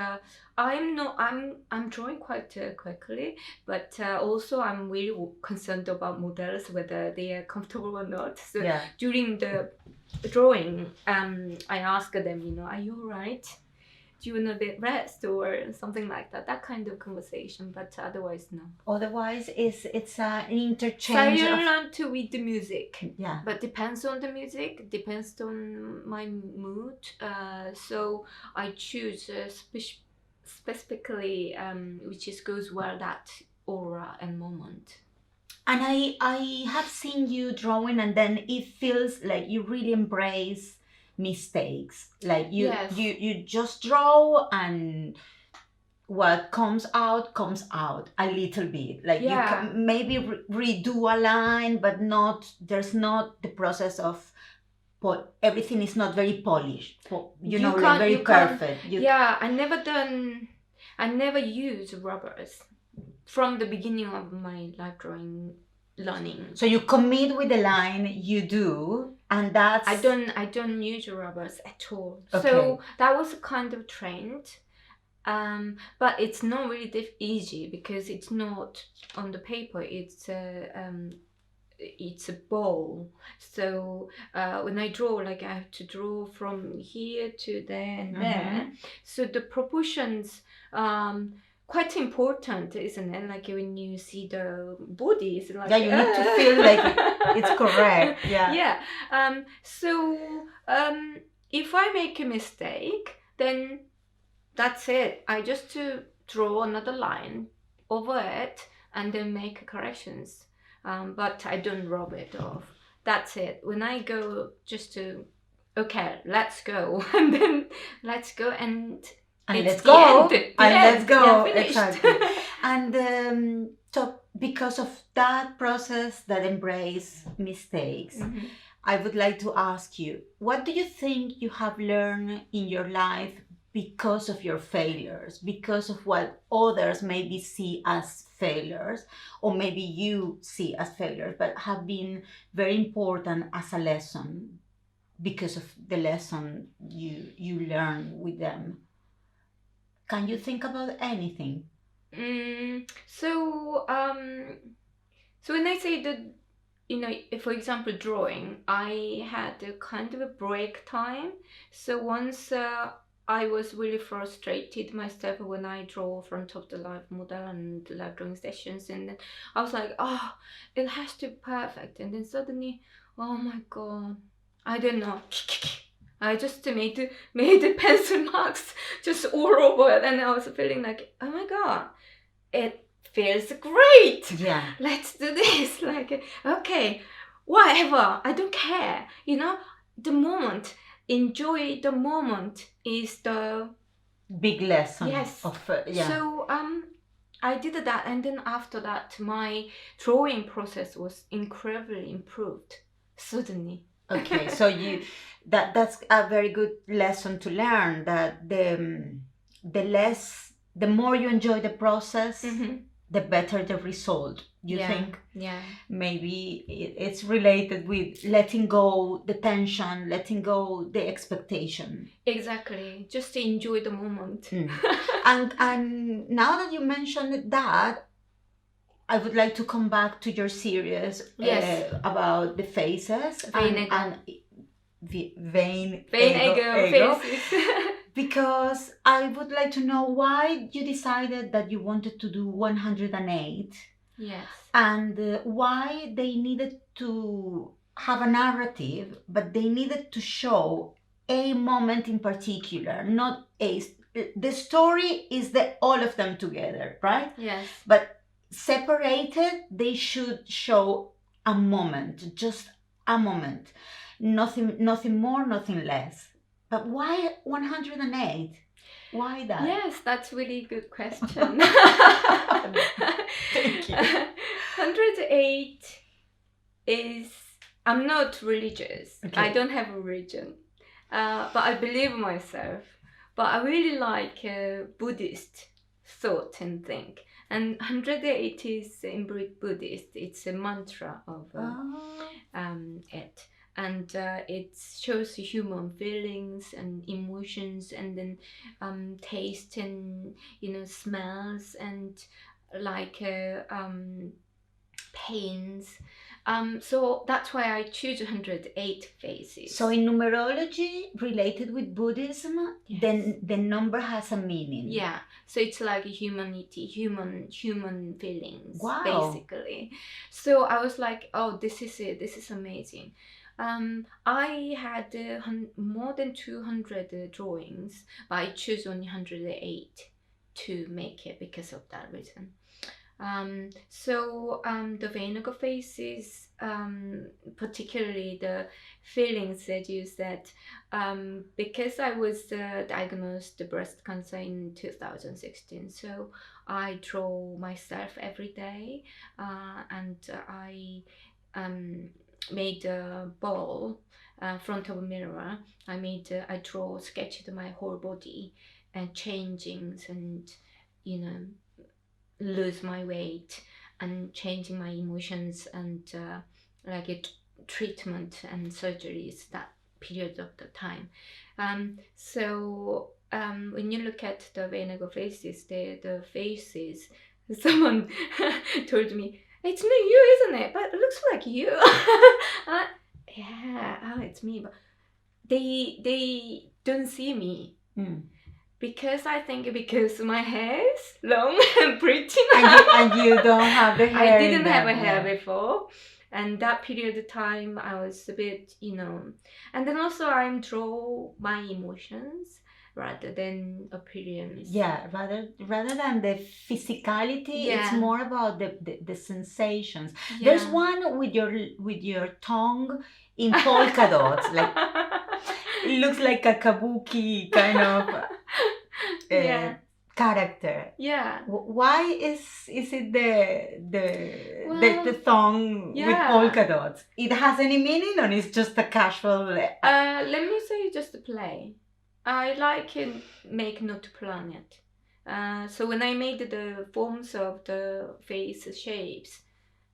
I'm drawing quite quickly, but also I'm really concerned about models, whether they are comfortable or not. So during the drawing, I ask them, are you alright? Do you want a bit rest or something like that? That kind of conversation, but otherwise no. Otherwise, it's an interchange. Silent with the music. Yeah. But depends on the music, depends on my mood. So I choose specifically which goes well that aura and moment. And I have seen you drawing, and then it feels like you really embrace mistakes. Like you just draw, and what comes out a little bit. Like you can maybe redo a line, but there's not the process of everything is not very polished. Like very perfect. I never use rubbers from the beginning of my life drawing learning. So you commit with the line, you do, and that's... I don't use rubbers at all. Okay. So that was a kind of trend. But it's not really easy, because it's not on the paper, it's a ball. So when I draw, like I have to draw from here to there and there. So the proportions quite important, isn't it? Like when you see the body, it's like you need to feel like it's correct. Yeah. So if I make a mistake, then that's it. I just to draw another line over it and then make corrections. But I don't rub it off. That's it. When I go just to, okay, let's go, and then let's go and let's go. Let's go. Yeah, exactly. And so because of that process, that embrace mistakes, I would like to ask you, what do you think you have learned in your life because of your failures, because of what others maybe see as failures, or maybe you see as failures, but have been very important as a lesson because of the lesson you learn with them? Can you think about anything? So when I say that, for example, drawing, I had a kind of a break time. So once I was really frustrated myself when I draw front of the live model and live drawing sessions, and then I was like, oh, it has to be perfect, and then suddenly, oh my god, I don't know, I just made the pencil marks just all over, and I was feeling like, oh my god, it feels great. Yeah. Let's do this. Like, okay, whatever, I don't care. You know, the moment. Enjoy the moment is the big lesson. Yes. Of yeah. So I did that, and then after that, my drawing process was incredibly improved suddenly. Okay, so that's a very good lesson to learn, that the more you enjoy the process, the better the result. You think? Yeah. Maybe it's related with letting go the tension, letting go the expectation. Exactly. Just enjoy the moment. And now that you mentioned that, I would like to come back to your series about the faces and vein ego faces. Because I would like to know why you decided that you wanted to do 108. Yes. And why they needed to have a narrative, but they needed to show a moment in particular, not the story is all of them together, right? Yes. But separated, they should show a moment, just a moment. Nothing more, nothing less. But why 108? Why that? Yes, that's really good question. Thank you. 108 is, I'm not religious. Okay. I don't have a religion. But I believe myself. But I really like Buddhist thought and think. And 108 is in Buddhist. It's a mantra of it. And it shows human feelings and emotions, and then taste and smells and like pains. So that's why I choose 108 faces. So in numerology related with Buddhism, then the number has a meaning. Yeah. So it's like humanity, human feelings. Wow. Basically. So I was like, oh, this is it. This is amazing. I had more than 200 drawings, but I choose only 108 to make it because of that reason. So the Van Gogh faces, particularly the feelings that you said, because I was diagnosed breast cancer in 2016, so I draw myself every day, and I made a ball front of a mirror. I sketched my whole body and changings and lose my weight and changing my emotions and like a treatment and surgeries that period of the time. So when you look at the Van Gogh faces, the faces, someone told me, it's not you, isn't it? But it looks like you. It's me. But they don't see me. Because I think because my hair is long and pretty now. And you don't have the hair. I didn't have a hair before. And that period of time I was a bit, and then also I draw my emotions rather than appearance. Yeah, rather than the physicality, it's more about the sensations. Yeah. There's one with your tongue in polka dots, like it looks like a kabuki kind of character. Yeah. Why is it the tongue with polka dots? It has any meaning, or it's just a casual? Let me say just a play. I like make not to plan it. So when I made the forms of the face shapes,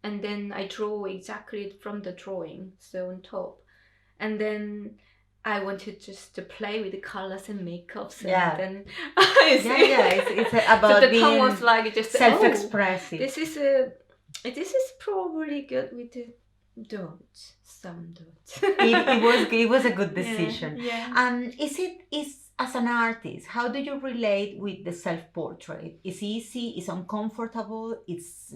and then I draw exactly from the drawing, so on top, and then I wanted just to play with the colors and makeups. Yeah. And then it's about so the being tongue was like just self-expressive. This is probably good with the Some don't. It was a good decision. Yeah. And is as an artist, how do you relate with the self portrait? Is easy? Is uncomfortable? It's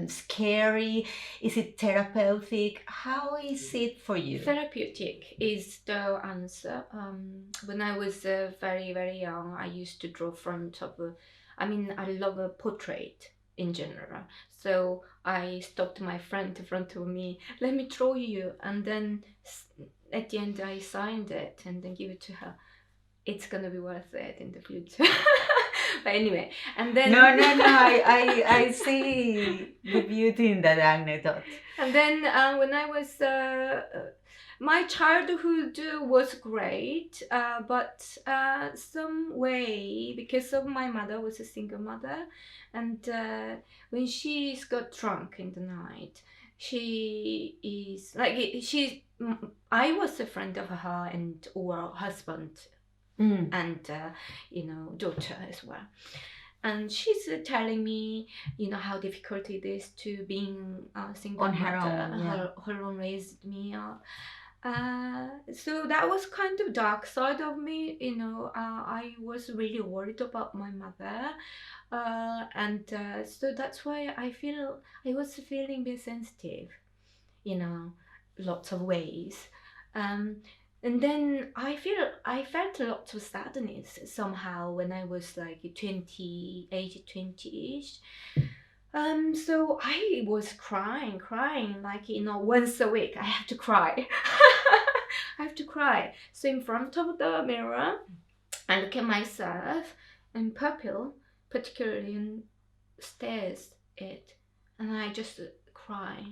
scary? Is it therapeutic? How is it for you? Therapeutic is the answer. When I was very, very young, I used to draw front of I love a portrait in general. So I stopped my friend in front of me, let me draw you. And then at the end, I signed it and then give it to her. It's going to be worth it in the future. But anyway, and then... No. I see the beauty in that anecdote. And then when I was... my childhood was great, but some way, because of my mother was a single mother, and when she's got drunk in the night, she is like I was a friend of her and or husband and daughter as well. And she's telling me, how difficult it is to being a single On mother. her own, yeah. Her own raised me up. So that was kind of dark side of me. I was really worried about my mother, and so that's why I was feeling a bit sensitive, lots of ways. And then I felt lots of sadness somehow when I was like 20-ish. So I was crying, like, once a week I have to cry. I have to cry. So in front of the mirror, I look at myself and pupil, particularly, and stares it, and I just cry.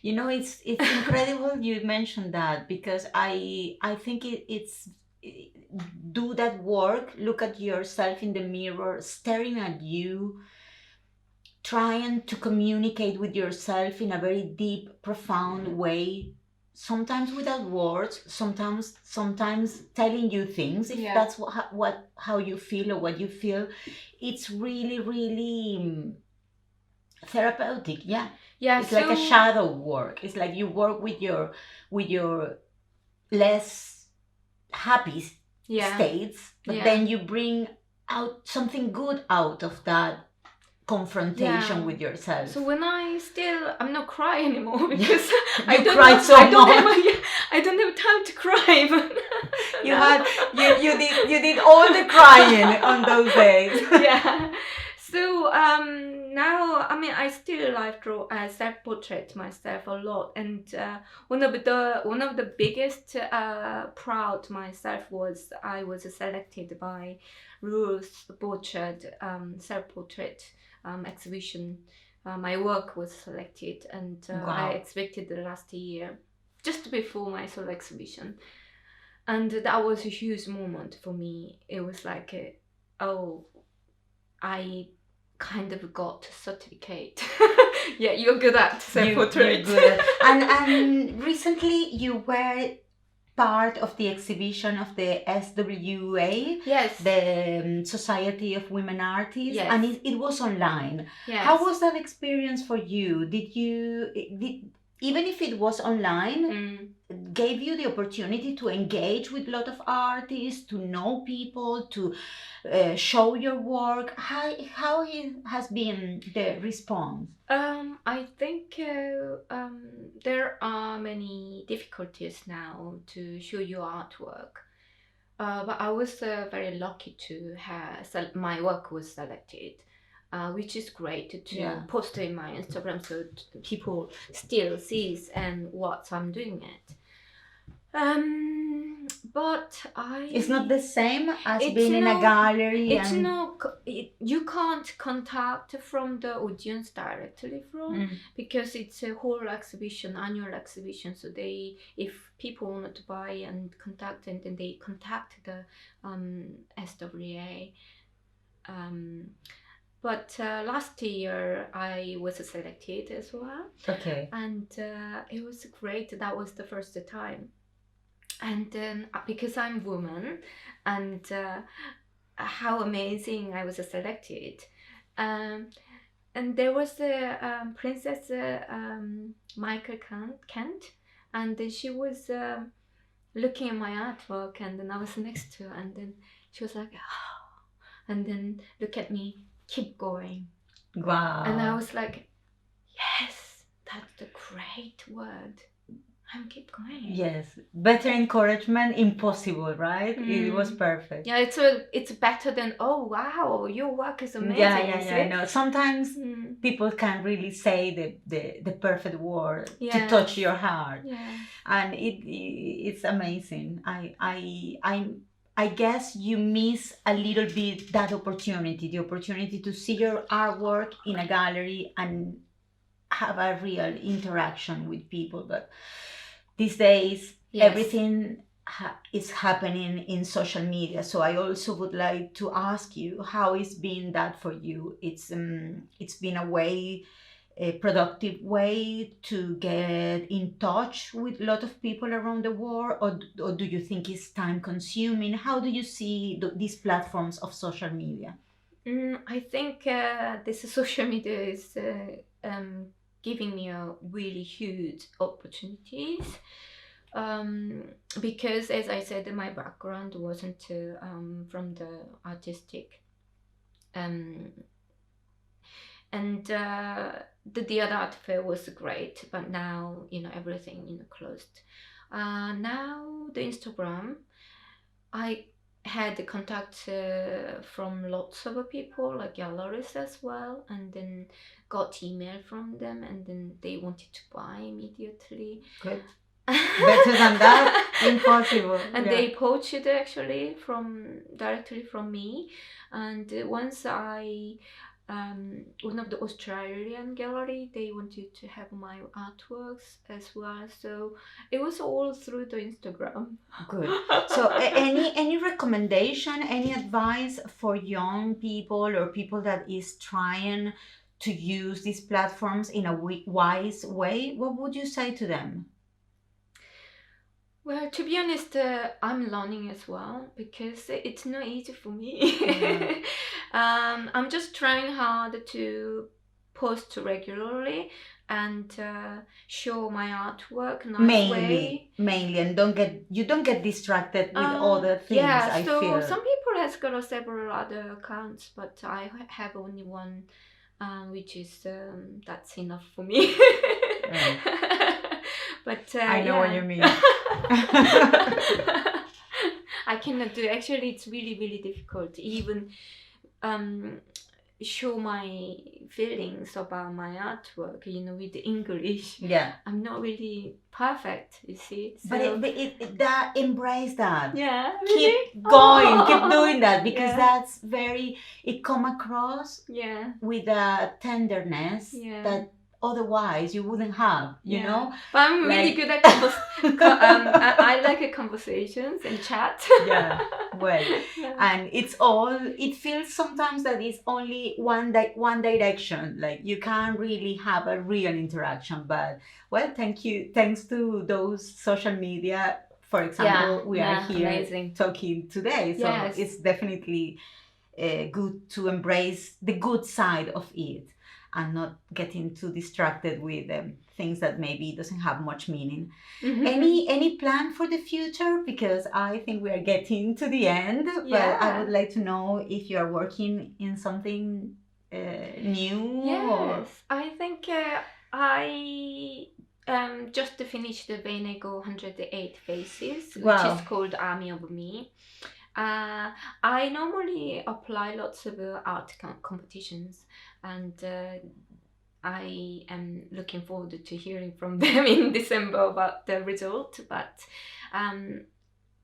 It's incredible you mentioned that, because I think do that work, look at yourself in the mirror, staring at you, trying to communicate with yourself in a very deep, profound way, sometimes without words, sometimes telling you things, if that's how you feel or what you feel. It's really, really therapeutic. It's like a shadow work. It's like you work with your less happy states, but then you bring out something good out of that confrontation with yourself. So when I'm not crying anymore, because I don't have time to cry. But you did all the crying on those days. Yeah. So now I still draw self-portrait myself a lot, and one of the biggest proud myself was I was selected by Ruth Borchard self-portrait exhibition. My work was selected, and I expected the last year, just before my solo exhibition, and that was a huge moment for me. It was like, I kind of got a certificate. Yeah, you're good at self-portrait. And recently you were part of the exhibition of the SWA, the Society of Women Artists, and it was online. How was that experience for you? Did even if it was online, gave you the opportunity to engage with a lot of artists, to know people, to show your work? How has been the response? I think there are many difficulties now to show your artwork. But I was very lucky to have my work was selected, which is great to post in my Instagram so people still sees and what I'm doing it. But it's not the same as being in a gallery. You can't contact from the audience directly because it's a whole exhibition, annual exhibition. So if people want to buy and contact, and then they contact the SWA. But last year I was selected as well. Okay. And it was great. That was the first time. And then because I'm woman, and how amazing I was selected. and there was the Princess Michael Kent, and then she was looking at my artwork, and then I was next to her, and then she was like, oh, and then look at me, keep going. Wow. And I was like, yes, that's a great word. I'm keep going. Yes, better encouragement, impossible, right? It was perfect. Yeah, it's better than, oh wow, your work is amazing. Yeah, I know. Sometimes people can't really say the perfect word to touch your heart. Yeah. And it's amazing. I guess you miss a little bit that opportunity, the opportunity to see your artwork in a gallery and have a real interaction with people. But these days, everything is happening in social media. So I also would like to ask you, how it's been that for you? It's been a productive way to get in touch with a lot of people around the world, or do you think it's time consuming? How do you see these platforms of social media? I think this social media is giving me a really huge opportunities, because as I said, my background wasn't from the artistic, and the other art fair was great, but now everything closed. Now the Instagram, I had the contact from lots of people, like galleries as well, and then got email from them, and then they wanted to buy immediately. Good. Better than that, impossible. And they poached it actually directly from me. And once one of the Australian gallery, they wanted to have my artworks as well. So it was all through the Instagram. Good. So any recommendation, any advice for young people or people that is trying to use these platforms in a wise way? What would you say to them? Well, to be honest, I'm learning as well, because it's not easy for me. I'm just trying hard to post regularly and show my artwork mainly, and don't get distracted with other things. I feel some people has got several other accounts, but I have only one, which is that's enough for me. Right. But I know what you mean. I cannot do. Actually, it's really, really difficult to even show my feelings about my artwork, with English. Yeah. I'm not really perfect, you see. So, but embrace that. Yeah. Keep going, keep doing that, because that's it come across with a tenderness that otherwise you wouldn't have, you know. But I'm really good at I like conversations and chat. And it feels sometimes that it's only one direction, like you can't really have a real interaction. But thanks to those social media, for example, we are here talking today, so it's definitely good to embrace the good side of it and not getting too distracted with things that maybe doesn't have much meaning. Mm-hmm. Any plan for the future? Because I think we are getting to the end, but I would like to know if you are working in something new. Yes, I think I just finished the Venego 108 Faces, which is called Army of Me. I normally apply lots of art competitions, and I am looking forward to hearing from them in December about the result, but I'm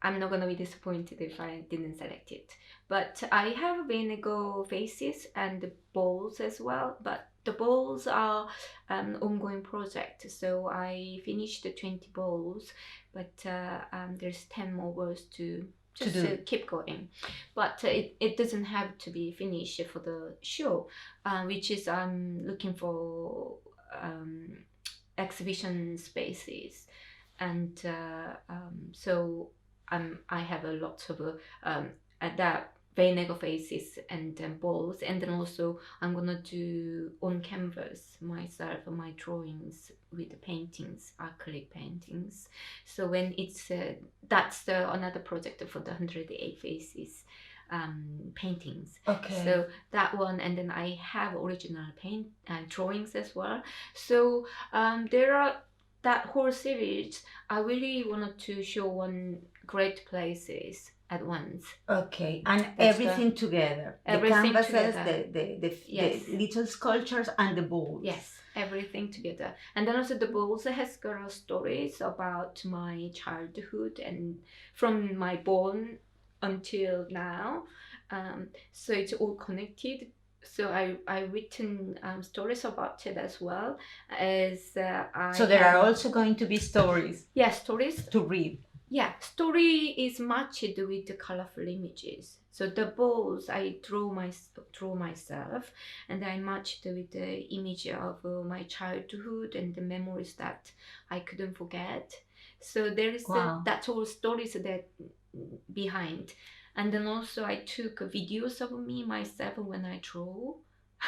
not going to be disappointed if I didn't select it. But I have Venego Faces and the balls as well, but the balls are an ongoing project, so I finished the 20 balls, but there's 10 more balls to keep going. But it doesn't have to be finished for the show, which is I'm looking for exhibition spaces, and so I have a lot of that vinegar faces and balls, and then also I'm gonna do on canvas myself my drawings with the paintings, acrylic paintings. So when it's that's another project for the 108 faces paintings. Okay. So that one, and then I have original paint drawings as well. So there are that whole series. I really wanted to show one great places at once. Okay, and That's everything together. The everything canvases, together. Yes. the little sculptures, and the balls. Yes, everything together. And then also the balls has got stories about my childhood and from my born until now. So it's all connected. So I written stories about it as well as I. So there are also going to be stories. Yeah, stories to read. Yeah, story is matched with the colorful images. So the balls I drew myself, and I matched with the image of my childhood and the memories that I couldn't forget. So there is that's all stories that behind. And then also I took videos of me myself when I draw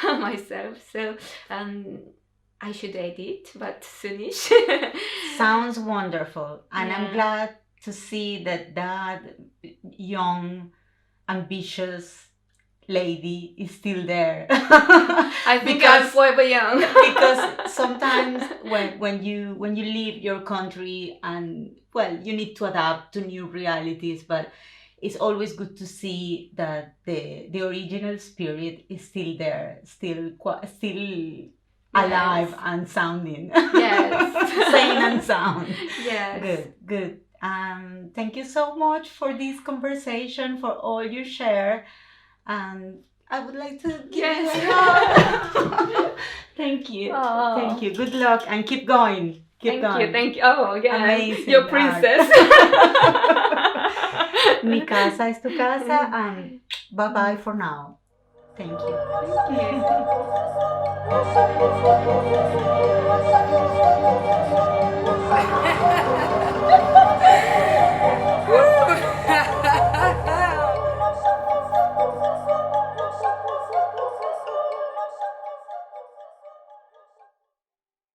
myself. So I should edit, but soonish. Sounds wonderful, and I'm Yeah. glad to see that young, ambitious lady is still there. I think I'm forever young. Because sometimes when you leave your country, and you need to adapt to new realities, but it's always good to see that the original spirit is still there, still alive and sounding. Yes. Sane and sound. Yes. Good. Thank you so much for this conversation, for all you share. And I would like to give you a hug. Thank you. Oh. Thank you. Good luck and keep going. Thank you. Oh, yeah. Amazing. Your princess. Mi casa es tu casa, and bye-bye for now. Thank you. Thank you.